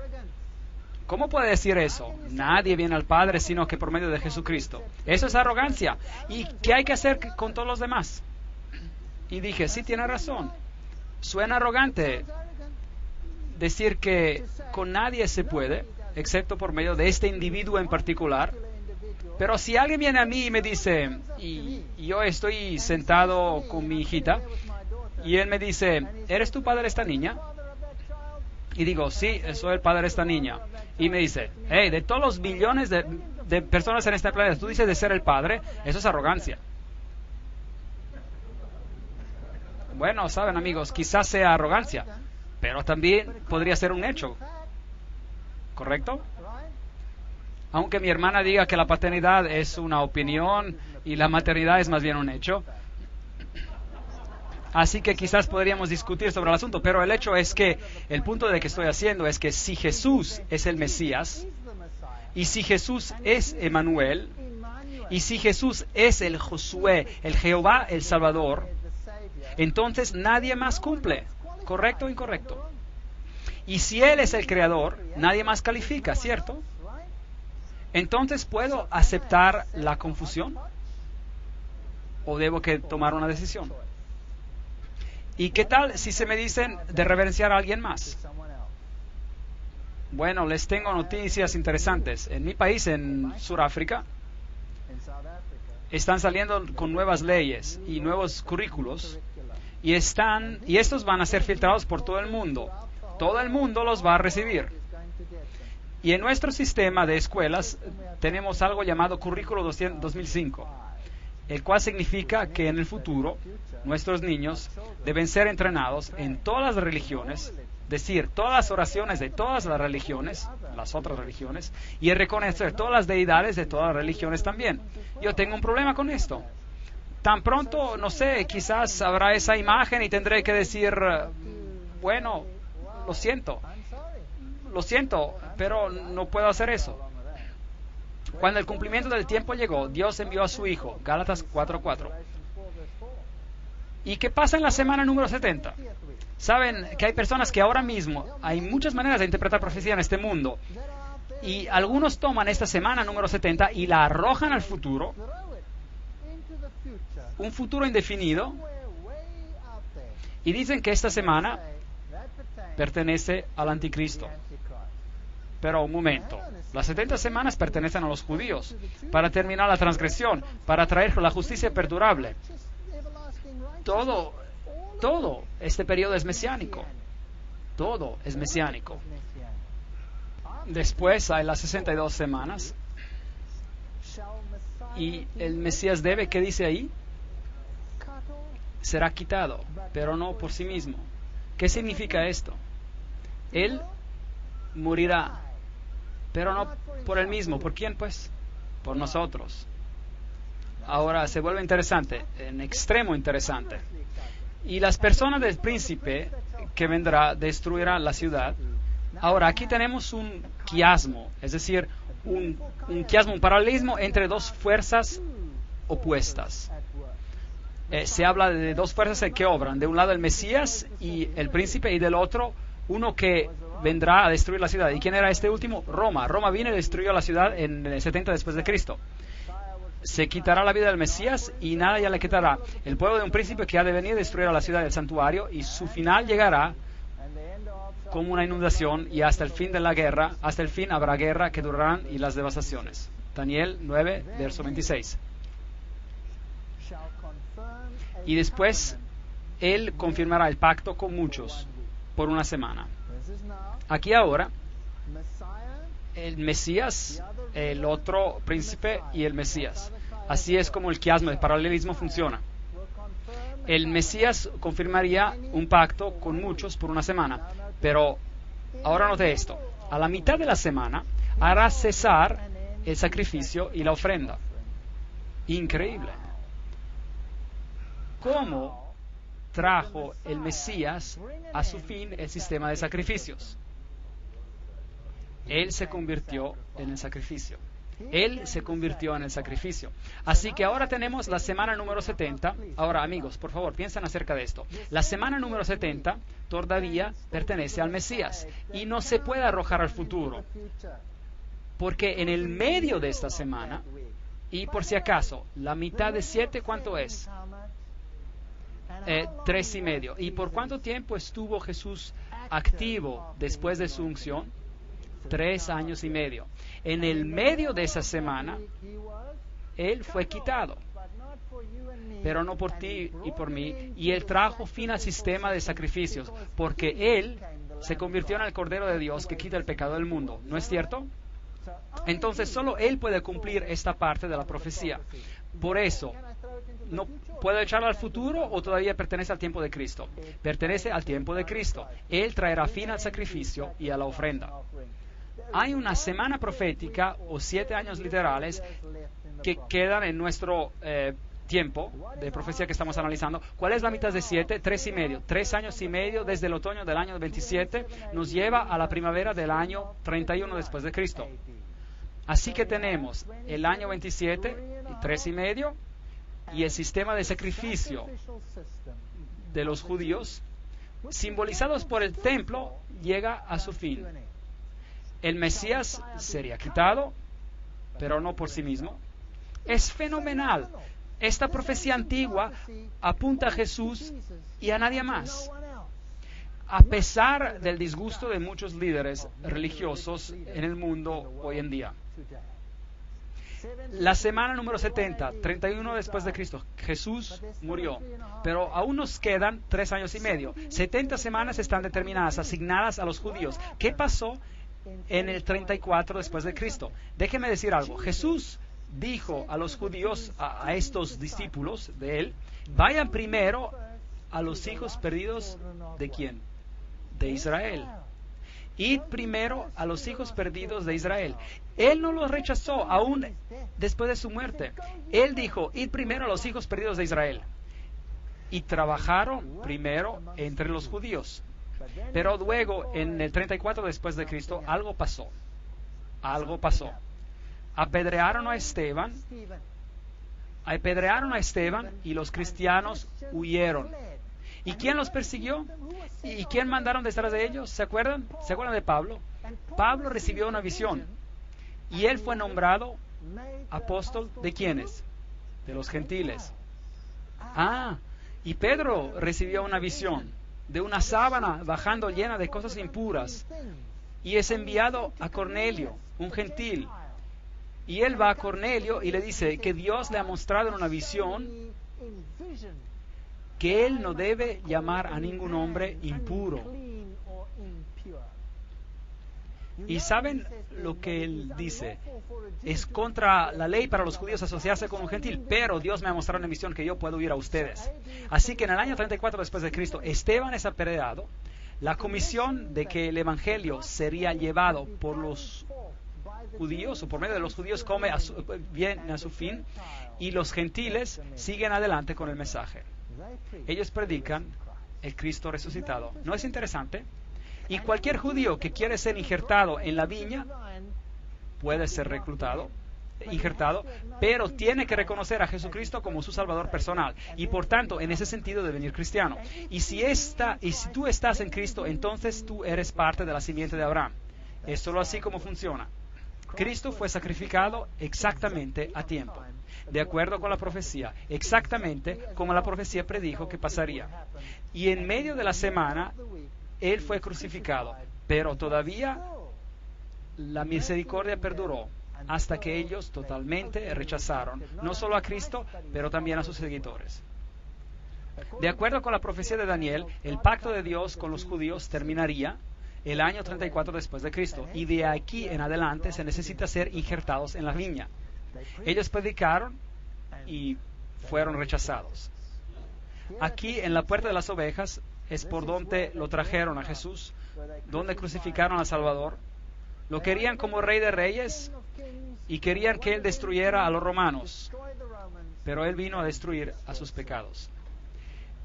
¿Cómo puede decir eso? Nadie viene al Padre sino que por medio de Jesucristo. Eso es arrogancia. ¿Y qué hay que hacer con todos los demás? Y dije, sí, tiene razón. Suena arrogante decir que con nadie se puede, excepto por medio de este individuo en particular. Pero si alguien viene a mí y me dice, y yo estoy sentado con mi hijita, y él me dice, ¿eres tú padre de esta niña? Y digo, sí, soy el padre de esta niña. Y me dice, hey, de todos los billones de personas en este planeta, tú dices de ser el padre, eso es arrogancia. Bueno, saben amigos, quizás sea arrogancia, pero también podría ser un hecho. ¿Correcto? Aunque mi hermana diga que la paternidad es una opinión y la maternidad es más bien un hecho. Así que quizás podríamos discutir sobre el asunto, pero el hecho es que el punto de que estoy haciendo es que si Jesús es el Mesías, y si Jesús es Emmanuel, y si Jesús es el Josué, el Jehová, el Salvador, entonces nadie más cumple. ¿Correcto o incorrecto? Y si Él es el Creador, nadie más califica, ¿cierto? Entonces, ¿puedo aceptar la confusión? ¿O debo que tomar una decisión? ¿Y qué tal si se me dicen de reverenciar a alguien más? Bueno, les tengo noticias interesantes. En mi país, en Sudáfrica, están saliendo con nuevas leyes y nuevos currículos y estos van a ser filtrados por todo el mundo. Todo el mundo los va a recibir. Y en nuestro sistema de escuelas tenemos algo llamado Currículo 2005, el cual significa que en el futuro nuestros niños deben ser entrenados en todas las religiones, decir todas las oraciones de todas las religiones, las otras religiones, y reconocer todas las deidades de todas las religiones también. Yo tengo un problema con esto. Tan pronto, no sé, quizás habrá esa imagen y tendré que decir, bueno, lo siento, pero no puedo hacer eso. Cuando el cumplimiento del tiempo llegó, Dios envió a su Hijo, Gálatas 4:4. ¿Y qué pasa en la semana número 70? Saben que hay personas que ahora mismo, hay muchas maneras de interpretar profecía en este mundo, y algunos toman esta semana número 70 y la arrojan al futuro, un futuro indefinido, y dicen que esta semana pertenece al anticristo. Pero un momento, las 70 semanas pertenecen a los judíos, para terminar la transgresión, para traer la justicia perdurable. Todo este periodo es mesiánico. Todo es mesiánico. Después hay las 62 semanas. Y el Mesías debe, ¿qué dice ahí? Será quitado, pero no por sí mismo. ¿Qué significa esto? Él morirá, pero no por él mismo. ¿Por quién, pues? Por nosotros. Ahora se vuelve interesante, en extremo interesante. Y las personas del príncipe que vendrá destruirán la ciudad. Ahora, aquí tenemos un quiasmo, es decir, un quiasmo, un paralelismo entre dos fuerzas opuestas. Se habla de dos fuerzas que obran. De un lado el Mesías y el príncipe, y del otro uno que vendrá a destruir la ciudad. ¿Y quién era este último? Roma. Roma vino y destruyó la ciudad en el 70 después de Cristo. Se quitará la vida del Mesías y nada ya le quitará. El pueblo de un príncipe que ha de venir a destruir a la ciudad del santuario, y su final llegará como una inundación, y hasta el fin de la guerra, hasta el fin habrá guerra que durarán y las devastaciones. Daniel 9, verso 26. Y después él confirmará el pacto con muchos, por una semana. Aquí ahora, el Mesías, el otro príncipe y el Mesías. Así es como el quiasmo, el paralelismo funciona. El Mesías confirmaría un pacto con muchos por una semana, pero ahora note esto. A la mitad de la semana hará cesar el sacrificio y la ofrenda. Increíble. ¿Cómo trajo el Mesías a su fin el sistema de sacrificios? Él se convirtió en el sacrificio. Él se convirtió en el sacrificio. Así que ahora tenemos la semana número 70. Ahora, amigos, por favor, piensen acerca de esto. La semana número 70 todavía pertenece al Mesías y no se puede arrojar al futuro. Porque en el medio de esta semana, y por si acaso, la mitad de 7, ¿cuánto es? 3,5. ¿Y por cuánto tiempo estuvo Jesús activo después de su unción? 3 años y medio. En el medio de esa semana, Él fue quitado, pero no por ti y por mí, y Él trajo fin al sistema de sacrificios, porque Él se convirtió en el Cordero de Dios que quita el pecado del mundo, ¿no es cierto? Entonces solo Él puede cumplir esta parte de la profecía. Por eso, ¿no puedo echarlo al futuro o todavía pertenece al tiempo de Cristo? Pertenece al tiempo de Cristo. Él traerá fin al sacrificio y a la ofrenda. Hay una semana profética o 7 años literales que quedan en nuestro tiempo de profecía que estamos analizando. ¿Cuál es la mitad de 7? 3,5. 3 años y medio desde el otoño del año 27 nos lleva a la primavera del año 31 después de Cristo. Así que tenemos el año 27 y 3,5 y el sistema de sacrificio de los judíos, simbolizados por el templo, llega a su fin. El Mesías sería quitado, pero no por sí mismo. Es fenomenal. Esta profecía antigua apunta a Jesús y a nadie más. A pesar del disgusto de muchos líderes religiosos en el mundo hoy en día. La semana número 70, 31 después de Cristo, Jesús murió, pero aún nos quedan 3 años y medio. 70 semanas están determinadas, asignadas a los judíos. ¿Qué pasó en el 34 después de Cristo? Déjeme decir algo. Jesús dijo a los judíos, a estos discípulos de él, vayan primero a los hijos perdidos ¿de quién? De Israel. Id primero a los hijos perdidos de Israel. Él no los rechazó aún después de su muerte. Él dijo, id primero a los hijos perdidos de Israel. Y trabajaron primero entre los judíos. Pero luego, en el 34 después de Cristo, algo pasó. Algo pasó. Apedrearon a Esteban y los cristianos huyeron. ¿Y quién los persiguió? ¿Y quién mandaron detrás de ellos? ¿Se acuerdan? ¿Se acuerdan de Pablo? Pablo recibió una visión y él fue nombrado apóstol ¿de quiénes? De los gentiles. Y Pedro recibió una visión de una sábana bajando llena de cosas impuras y es enviado a Cornelio, un gentil. Y él va a Cornelio y le dice que Dios le ha mostrado en una visión que él no debe llamar a ningún hombre impuro. Y ¿saben lo que él dice? Es contra la ley para los judíos asociarse con un gentil, pero Dios me ha mostrado una visión que yo puedo ir a ustedes. Así que en el año 34 después de Cristo, Esteban es apedreado. La comisión de que el evangelio sería llevado por los judíos o por medio de los judíos viene a su fin y los gentiles siguen adelante con el mensaje. Ellos predican el Cristo resucitado. ¿No es interesante? Y cualquier judío que quiere ser injertado en la viña puede ser injertado, pero tiene que reconocer a Jesucristo como su Salvador personal y por tanto en ese sentido devenir cristiano. Y si tú estás en Cristo, entonces tú eres parte de la simiente de Abraham. Es solo así como funciona. Cristo fue sacrificado exactamente a tiempo, de acuerdo con la profecía, exactamente como la profecía predijo que pasaría. Y en medio de la semana, Él fue crucificado, pero todavía la misericordia perduró hasta que ellos totalmente rechazaron, no solo a Cristo, pero también a sus seguidores. De acuerdo con la profecía de Daniel, el pacto de Dios con los judíos terminaría el año 34 después de Cristo, y de aquí en adelante se necesita ser injertados en la viña. Ellos predicaron y fueron rechazados. Aquí en la puerta de las ovejas es por donde lo trajeron a Jesús, donde crucificaron al Salvador. Lo querían como rey de reyes y querían que él destruyera a los romanos, pero él vino a destruir a sus pecados.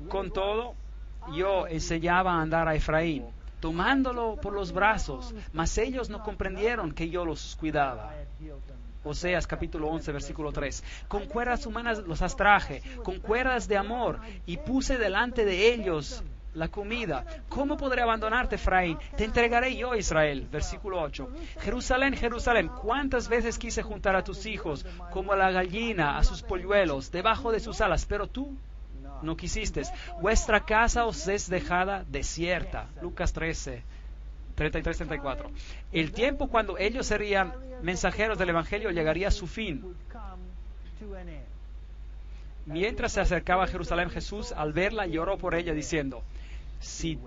Con todo, yo enseñaba a andar a Efraín, tomándolo por los brazos, mas ellos no comprendieron que yo los cuidaba. Oseas capítulo 11, versículo 3. Con cuerdas humanas los atraje, con cuerdas de amor, y puse delante de ellos la comida. ¿Cómo podré abandonarte, Efraín? Te entregaré yo, Israel. Versículo 8. Jerusalén, Jerusalén, ¿cuántas veces quise juntar a tus hijos como a la gallina a sus polluelos debajo de sus alas? Pero tú no quisiste. Vuestra casa os es dejada desierta. Lucas 13, 33-34. El tiempo cuando ellos serían mensajeros del Evangelio llegaría a su fin. Mientras se acercaba a Jerusalén, Jesús, al verla, lloró por ella, diciendo, si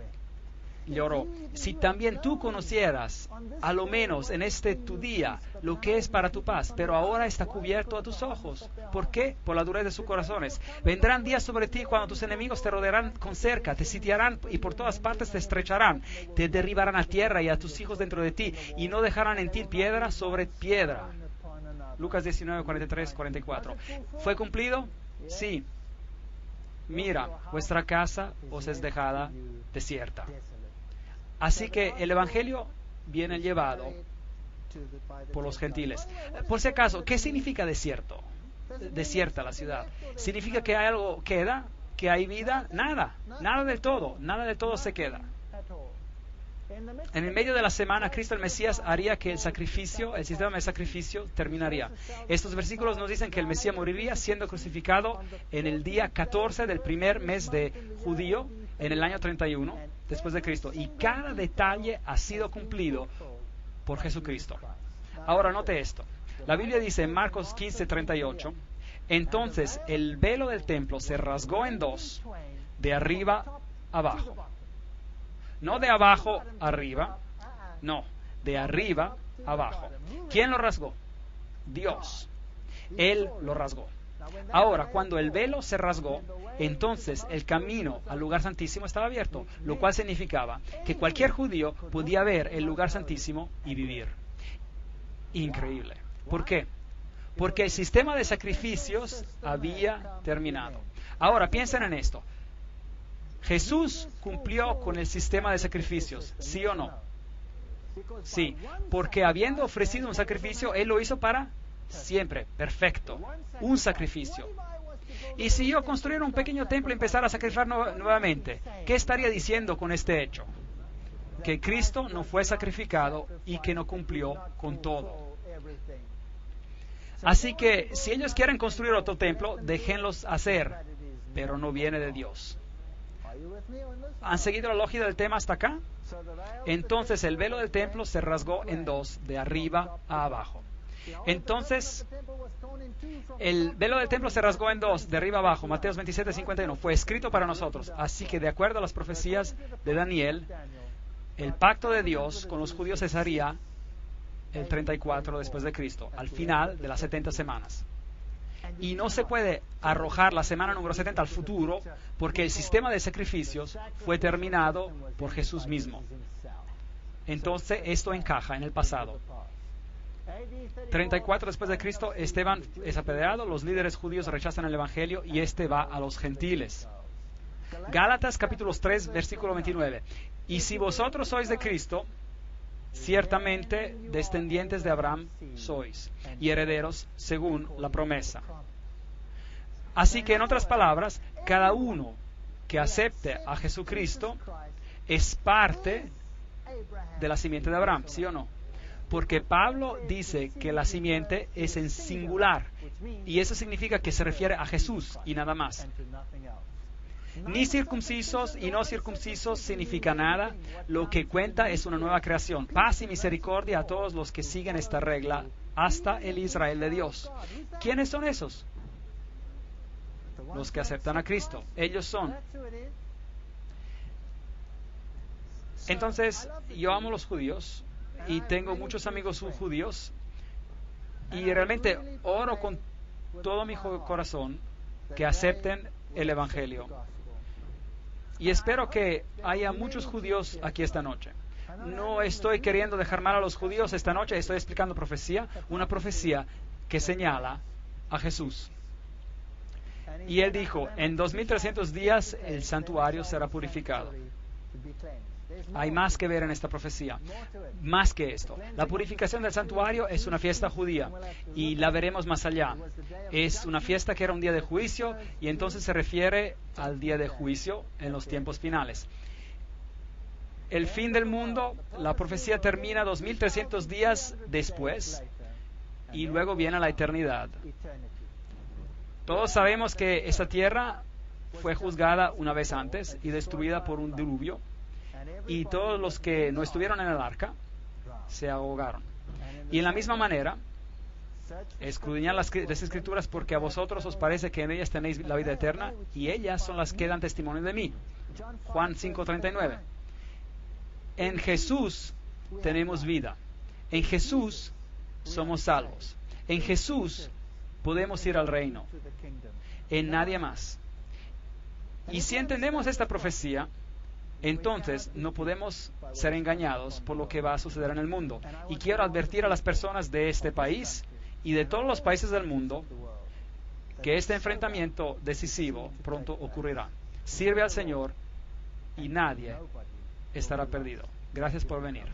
también tú conocieras, a lo menos en este tu día, lo que es para tu paz, pero ahora está cubierto a tus ojos. ¿Por qué? Por la dureza de sus corazones. Vendrán días sobre ti cuando tus enemigos te rodearán con cerca, te sitiarán y por todas partes te estrecharán, te derribarán a tierra y a tus hijos dentro de ti, y no dejarán en ti piedra sobre piedra. Lucas 19, 43, 44. ¿Fue cumplido? Sí. Mira, vuestra casa os es dejada desierta. Así que el Evangelio viene llevado por los gentiles. Por si acaso, ¿qué significa desierto? Desierta la ciudad. ¿Significa que hay algo queda? ¿Que hay vida? Nada. Nada de todo se queda. En el medio de la semana, Cristo el Mesías haría que el sistema de sacrificio terminaría. Estos versículos nos dicen que el Mesías moriría siendo crucificado en el día 14 del primer mes de judío, en el año 31 después de Cristo. Y cada detalle ha sido cumplido por Jesucristo. Ahora note esto. La Biblia dice en Marcos 15:38, entonces el velo del templo se rasgó en dos, de arriba abajo. No de abajo arriba, no, de arriba abajo. ¿Quién lo rasgó? Dios. Él lo rasgó. Ahora, cuando el velo se rasgó, entonces el camino al lugar santísimo estaba abierto, lo cual significaba que cualquier judío podía ver el lugar santísimo y vivir. Increíble. ¿Por qué? Porque el sistema de sacrificios había terminado. Ahora, piensen en esto. ¿Jesús cumplió con el sistema de sacrificios? ¿Sí o no? Sí, porque habiendo ofrecido un sacrificio, Él lo hizo para siempre. Perfecto. Un sacrificio. Y si yo construyera un pequeño templo y empezara a sacrificar nuevamente, ¿qué estaría diciendo con este hecho? Que Cristo no fue sacrificado y que no cumplió con todo. Así que si ellos quieren construir otro templo, déjenlos hacer, pero no viene de Dios. ¿Han seguido la lógica del tema hasta acá? Entonces el velo del templo se rasgó en dos, de arriba a abajo. Entonces el velo del templo se rasgó en dos, de arriba a abajo. Mateo 27:51. Fue escrito para nosotros. Así que de acuerdo a las profecías de Daniel, el pacto de Dios con los judíos cesaría el 34 después de Cristo, al final de las 70 semanas. Y no se puede arrojar la semana número 70 al futuro, porque el sistema de sacrificios fue terminado por Jesús mismo. Entonces esto encaja en el pasado. 34 después de Cristo, Esteban es apedreado, los líderes judíos rechazan el Evangelio y este va a los gentiles. Gálatas capítulo 3 versículo 29. Y si vosotros sois de Cristo, ciertamente descendientes de Abraham sois, y herederos según la promesa. Así que, en otras palabras, cada uno que acepte a Jesucristo es parte de la simiente de Abraham, ¿sí o no? Porque Pablo dice que la simiente es en singular, y eso significa que se refiere a Jesús y nada más. Ni circuncisos y no circuncisos significa nada. Lo que cuenta es una nueva creación. Paz y misericordia a todos los que siguen esta regla, hasta el Israel de Dios. ¿Quiénes son esos? los que aceptan a Cristo. Ellos son. Entonces, yo amo a los judíos y tengo muchos amigos judíos y realmente oro con todo mi corazón que acepten el Evangelio. Y espero que haya muchos judíos aquí esta noche. No estoy queriendo dejar mal a los judíos esta noche, estoy explicando una profecía que señala a Jesús. Y él dijo, en 2300 días el santuario será purificado. Hay más que ver en esta profecía, más que esto. La purificación del santuario es una fiesta judía y la veremos más allá. Es una fiesta que era un día de juicio y entonces se refiere al día de juicio en los tiempos finales. El fin del mundo, la profecía termina 2300 días después y luego viene la eternidad. Todos sabemos que esta tierra fue juzgada una vez antes y destruida por un diluvio. Y todos los que no estuvieron en el arca se ahogaron. Y en la misma manera, escudriñad las Escrituras porque a vosotros os parece que en ellas tenéis la vida eterna y ellas son las que dan testimonio de mí. Juan 5:39. En Jesús tenemos vida. En Jesús somos salvos. En Jesús podemos ir al reino. En nadie más. Y si entendemos esta profecía, entonces no podemos ser engañados por lo que va a suceder en el mundo. Y quiero advertir a las personas de este país y de todos los países del mundo que este enfrentamiento decisivo pronto ocurrirá. Sirve al Señor y nadie estará perdido. Gracias por venir.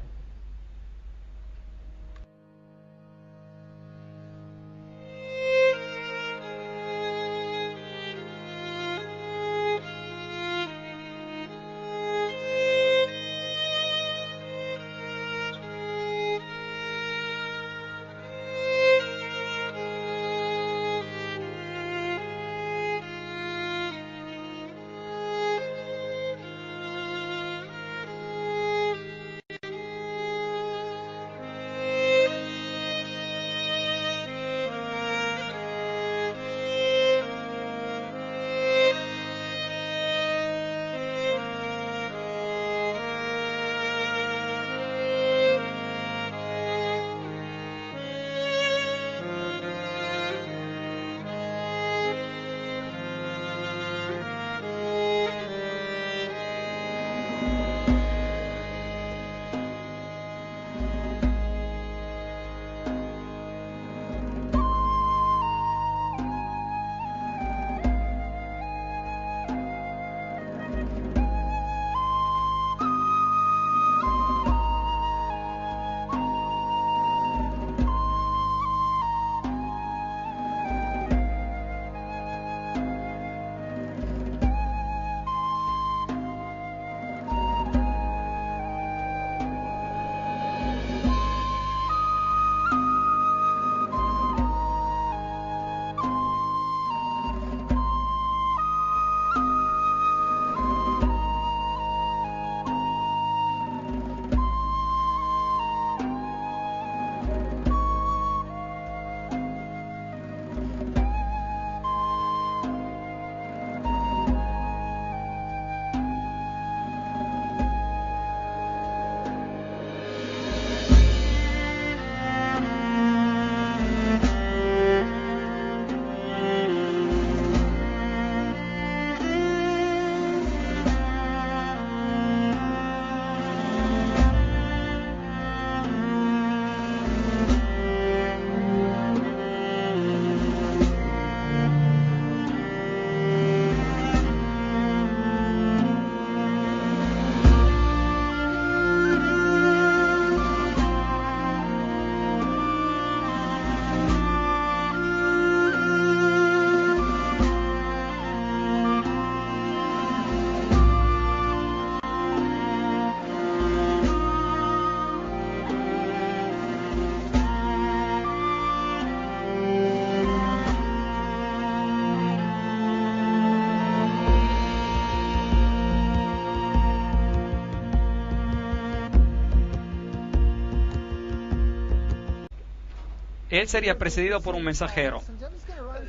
Él sería precedido por un mensajero.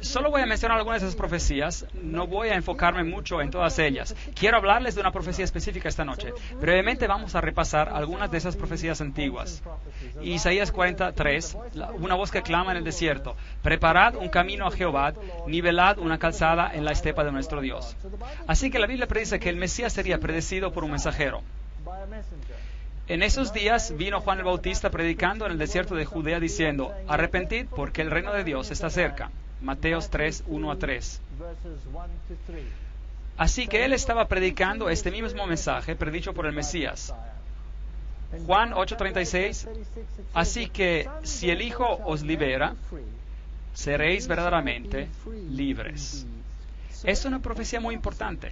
solo voy a mencionar algunas de esas profecías, no voy a enfocarme mucho en todas ellas. Quiero hablarles de una profecía específica esta noche. Brevemente vamos a repasar algunas de esas profecías antiguas. Isaías 43, una voz que clama en el desierto: preparad un camino a Jehová, nivelad una calzada en la estepa de nuestro Dios. Así que la Biblia predice que el Mesías sería predecido por un mensajero. En esos días vino Juan el Bautista predicando en el desierto de Judea diciendo: arrepentid porque el reino de Dios está cerca. Mateos 3, 1-3. Así que él estaba predicando este mismo mensaje predicho por el Mesías. Juan 8:36. Así que si el Hijo os libera, seréis verdaderamente libres. Es una profecía muy importante.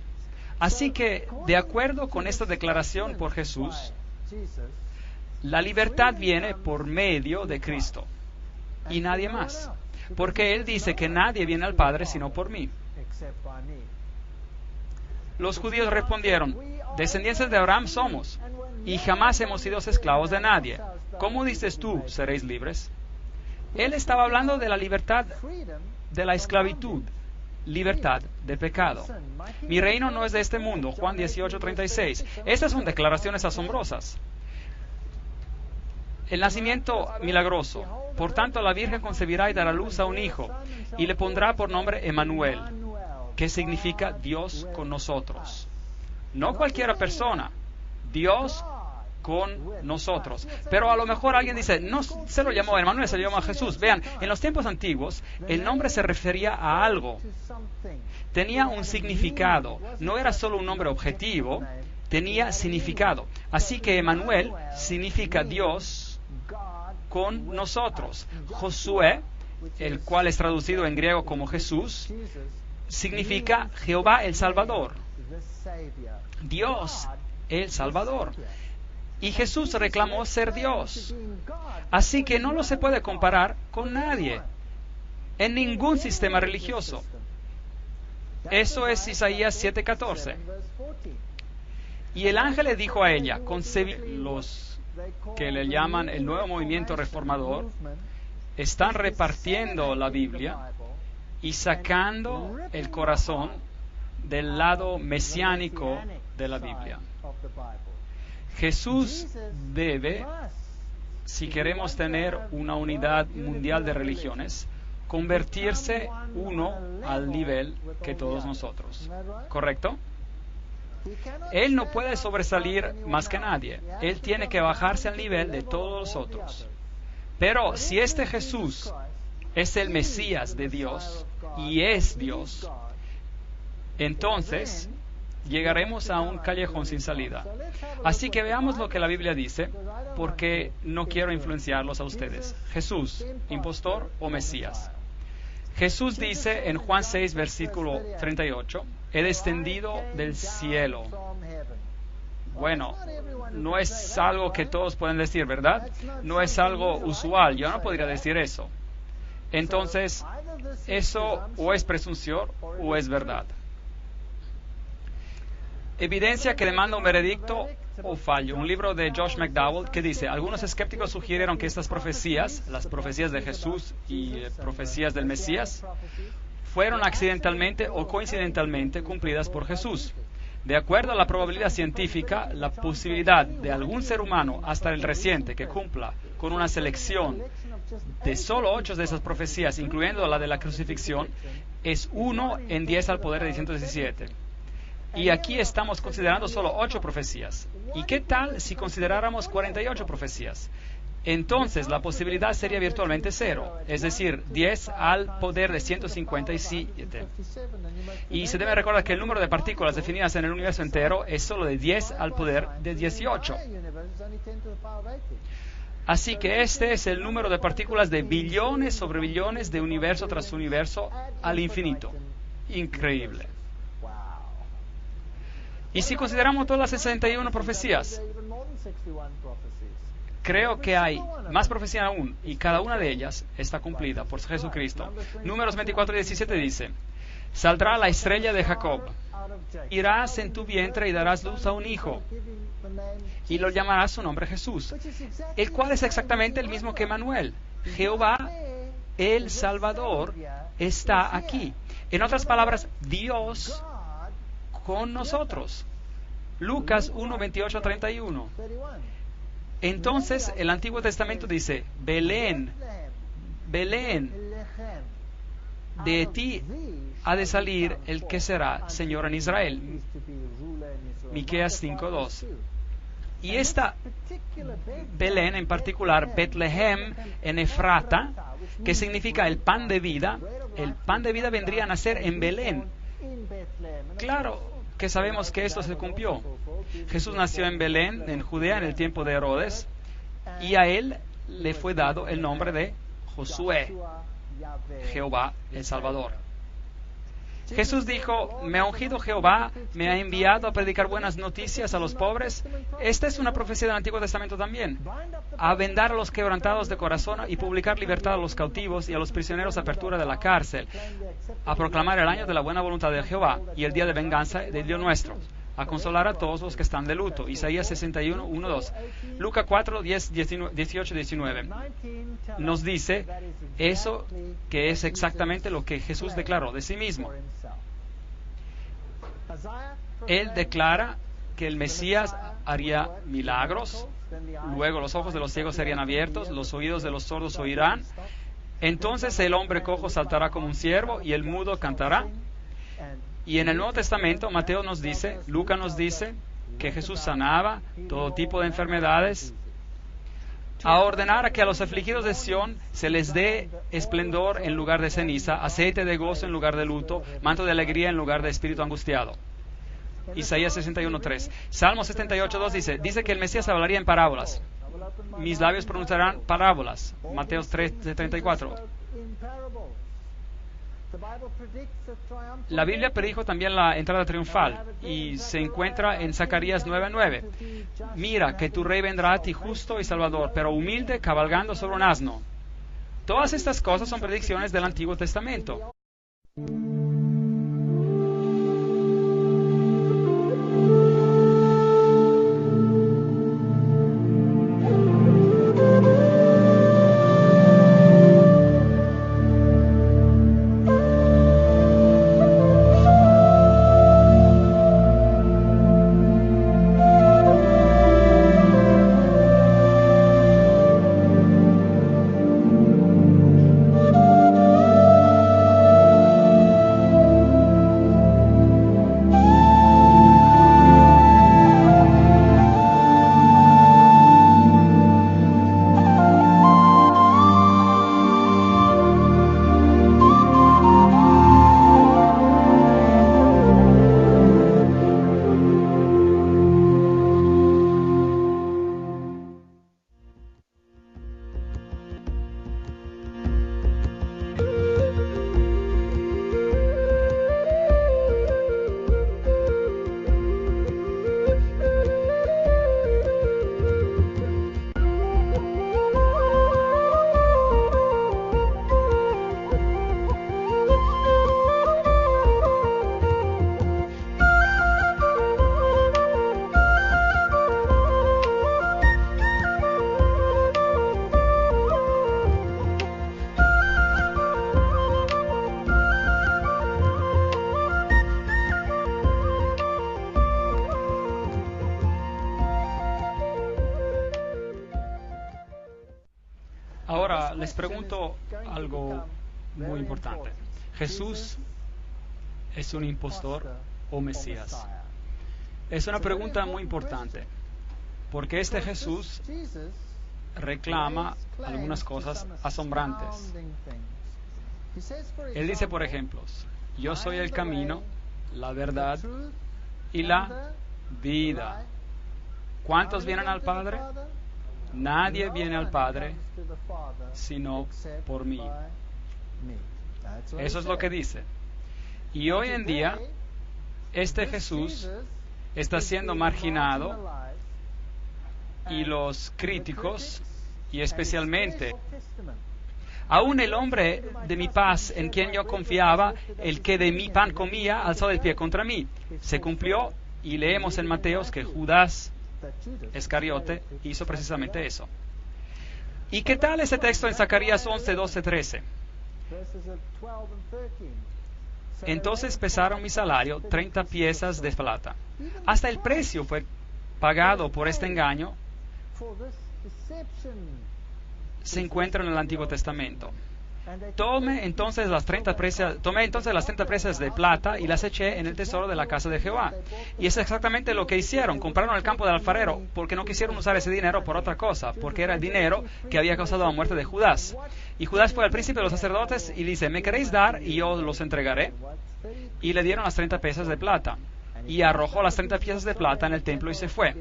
Así que, de acuerdo con esta declaración por Jesús, la libertad viene por medio de Cristo y nadie más, porque Él dice que nadie viene al Padre sino por mí. Los judíos respondieron: descendientes de Abraham somos y jamás hemos sido esclavos de nadie. ¿Cómo dices tú, seréis libres? Él estaba hablando de la libertad de la esclavitud, libertad de pecado. Mi reino no es de este mundo, Juan 18:36. Estas son declaraciones asombrosas. El nacimiento milagroso. Por tanto, la Virgen concebirá y dará luz a un hijo, y le pondrá por nombre Emmanuel, que significa Dios con nosotros. No cualquiera persona, Dios con nosotros. Pero a lo mejor alguien dice: no se lo llamó Emmanuel, se lo llamó Jesús. Vean, en los tiempos antiguos, el nombre se refería a algo. Tenía un significado. No era solo un nombre objetivo, tenía significado. Así que Emmanuel significa Dios con nosotros. Josué, el cual es traducido en griego como Jesús, significa Jehová el Salvador. Dios el Salvador. Y Jesús reclamó ser Dios. Así que no lo se puede comparar con nadie, en ningún sistema religioso. Eso es Isaías 7:14. Y el ángel le dijo a ella: los que le llaman el nuevo movimiento reformador están repartiendo la Biblia y sacando el corazón del lado mesiánico de la Biblia. Jesús debe, si queremos tener una unidad mundial de religiones, convertirse uno al nivel que todos nosotros. ¿Correcto? Él no puede sobresalir más que nadie. Él tiene que bajarse al nivel de todos los otros. Pero si este Jesús es el Mesías de Dios y es Dios, entonces llegaremos a un callejón sin salida. Así que veamos lo que la Biblia dice, porque no quiero influenciarlos a ustedes. Jesús, impostor o Mesías. Jesús dice en Juan 6, versículo 38, he descendido del cielo. Bueno, no es algo que todos pueden decir, ¿verdad? No es algo usual, yo no podría decir eso. Entonces, eso o es presunción o es verdad. Evidencia que demanda un veredicto o fallo. Un libro de Josh McDowell que dice: algunos escépticos sugirieron que estas profecías, las profecías de Jesús y profecías del Mesías, fueron accidentalmente o coincidentalmente cumplidas por Jesús. De acuerdo a la probabilidad científica, la posibilidad de algún ser humano, hasta el reciente, que cumpla con una selección de solo 8 de esas profecías, incluyendo la de la crucifixión, es 1 en 10 al poder de 117. Y aquí estamos considerando solo 8 profecías. ¿Y qué tal si consideráramos 48 profecías? Entonces la posibilidad sería virtualmente 0, es decir, 10 al poder de 157. Y se debe recordar que el número de partículas definidas en el universo entero es solo de 10 al poder de 18. Así que este es el número de partículas de billones sobre billones de universo tras universo al infinito. Increíble. Y si consideramos todas las 61 profecías, creo que hay más profecías aún, y cada una de ellas está cumplida por Jesucristo. Números 24:17 dice: saldrá la estrella de Jacob, irás en tu vientre y darás luz a un hijo, y lo llamarás su nombre Jesús, el cual es exactamente el mismo que Emmanuel, Jehová el Salvador está aquí. En otras palabras, Dios con nosotros. Lucas 1, 28 a 31. Entonces el Antiguo Testamento dice, Belén, Belén, de ti ha de salir el que será Señor en Israel. Miqueas 5:2. Y esta Belén en particular, Betlehem en Efrata, que significa el pan de vida vendría a nacer en Belén. Claro que sabemos que esto se cumplió. Jesús nació en Belén, en Judea, en el tiempo de Herodes, y a él le fue dado el nombre de Josué, Jehová el Salvador. Jesús dijo, me ha ungido Jehová, me ha enviado a predicar buenas noticias a los pobres. Esta es una profecía del Antiguo Testamento también. A vendar a los quebrantados de corazón y publicar libertad a los cautivos y a los prisioneros apertura de la cárcel. A proclamar el año de la buena voluntad de Jehová y el día de venganza del Dios nuestro. A consolar a todos los que están de luto. Isaías 61, 1, 2. Lucas 4, 10, 18, 19. Nos dice eso que es exactamente lo que Jesús declaró de sí mismo. Él declara que el Mesías haría milagros, luego los ojos de los ciegos serían abiertos, los oídos de los sordos oirán, entonces el hombre cojo saltará como un ciervo y el mudo cantará. Y en el Nuevo Testamento, Mateo nos dice, Lucas nos dice, que Jesús sanaba todo tipo de enfermedades, a ordenar a que a los afligidos de Sión se les dé esplendor en lugar de ceniza, aceite de gozo en lugar de luto, manto de alegría en lugar de espíritu angustiado. Isaías 61:3. Salmo 78:2 dice que el Mesías hablaría en parábolas. Mis labios pronunciarán parábolas. Mateo 3:34. La Biblia predijo también la entrada triunfal y se encuentra en Zacarías 9:9. Mira que tu rey vendrá a ti justo y salvador, pero humilde, cabalgando sobre un asno. Todas estas cosas son predicciones del Antiguo Testamento. Ahora les pregunto algo muy importante. ¿Jesús es un impostor o Mesías? Es una pregunta muy importante, porque este Jesús reclama algunas cosas asombrantes. Él dice, por ejemplo, yo soy el camino, la verdad y la vida. ¿Cuántos vienen al Padre? Nadie viene al Padre sino por mí. Eso es lo que dice. Y hoy en día, este Jesús está siendo marginado y los críticos, y especialmente aún el hombre de mi paz en quien yo confiaba, el que de mi pan comía, alzó el pie contra mí. Se cumplió y leemos en Mateos que Judas Iscariote hizo precisamente eso. ¿Y qué tal ese texto en Zacarías 11, 12, 13? Entonces pesaron mi salario 30 piezas de plata. Hasta el precio fue pagado por este engaño se encuentra en el Antiguo Testamento. Tomé entonces las 30 piezas de plata y las eché en el tesoro de la casa de Jehová. Y es exactamente lo que hicieron. Compraron el campo del alfarero porque no quisieron usar ese dinero por otra cosa, porque era el dinero que había causado la muerte de Judas. Y Judas fue al príncipe de los sacerdotes y dice, ¿me queréis dar y yo los entregaré? Y le dieron las 30 piezas de plata. Y arrojó las 30 piezas de plata en el templo y se fue.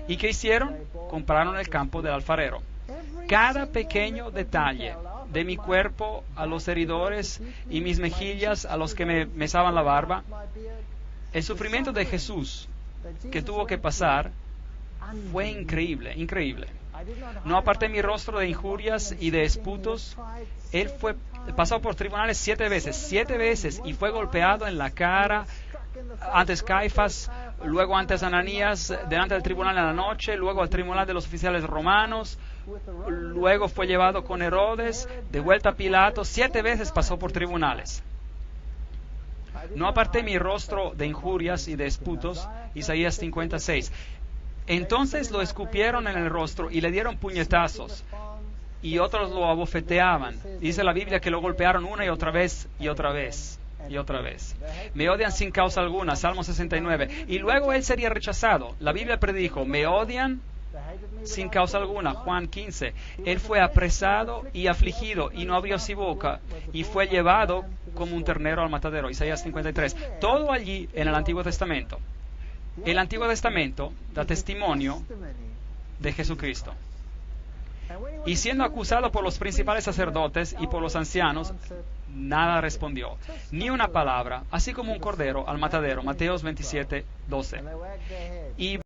¿Y qué hicieron? Compraron el campo del alfarero. Cada pequeño detalle de mi cuerpo a los heridores y mis mejillas a los que me mesaban la barba, el sufrimiento de Jesús que tuvo que pasar fue increíble, increíble. No aparté mi rostro de injurias y de esputos. Él pasó por tribunales 7 veces, y fue golpeado en la cara, antes Caifás, luego antes Ananías, delante del tribunal en la noche, luego al tribunal de los oficiales romanos, luego fue llevado con Herodes, de vuelta a Pilato. 7 veces pasó por tribunales. No aparté mi rostro de injurias y de esputos, Isaías 56. Entonces lo escupieron en el rostro y le dieron puñetazos, y otros lo abofeteaban. Dice la Biblia que lo golpearon una y otra vez, y otra vez, y otra vez. Me odian sin causa alguna, Salmo 69. Y luego él sería rechazado. La Biblia predijo, me odian sin causa alguna, Juan 15. Él fue apresado y afligido, y no abrió su boca, y fue llevado como un ternero al matadero, Isaías 53. Todo allí en el Antiguo Testamento. El Antiguo Testamento da testimonio de Jesucristo. Y siendo acusado por los principales sacerdotes y por los ancianos, nada respondió, ni una palabra, así como un cordero al matadero, Mateos 27:12. Y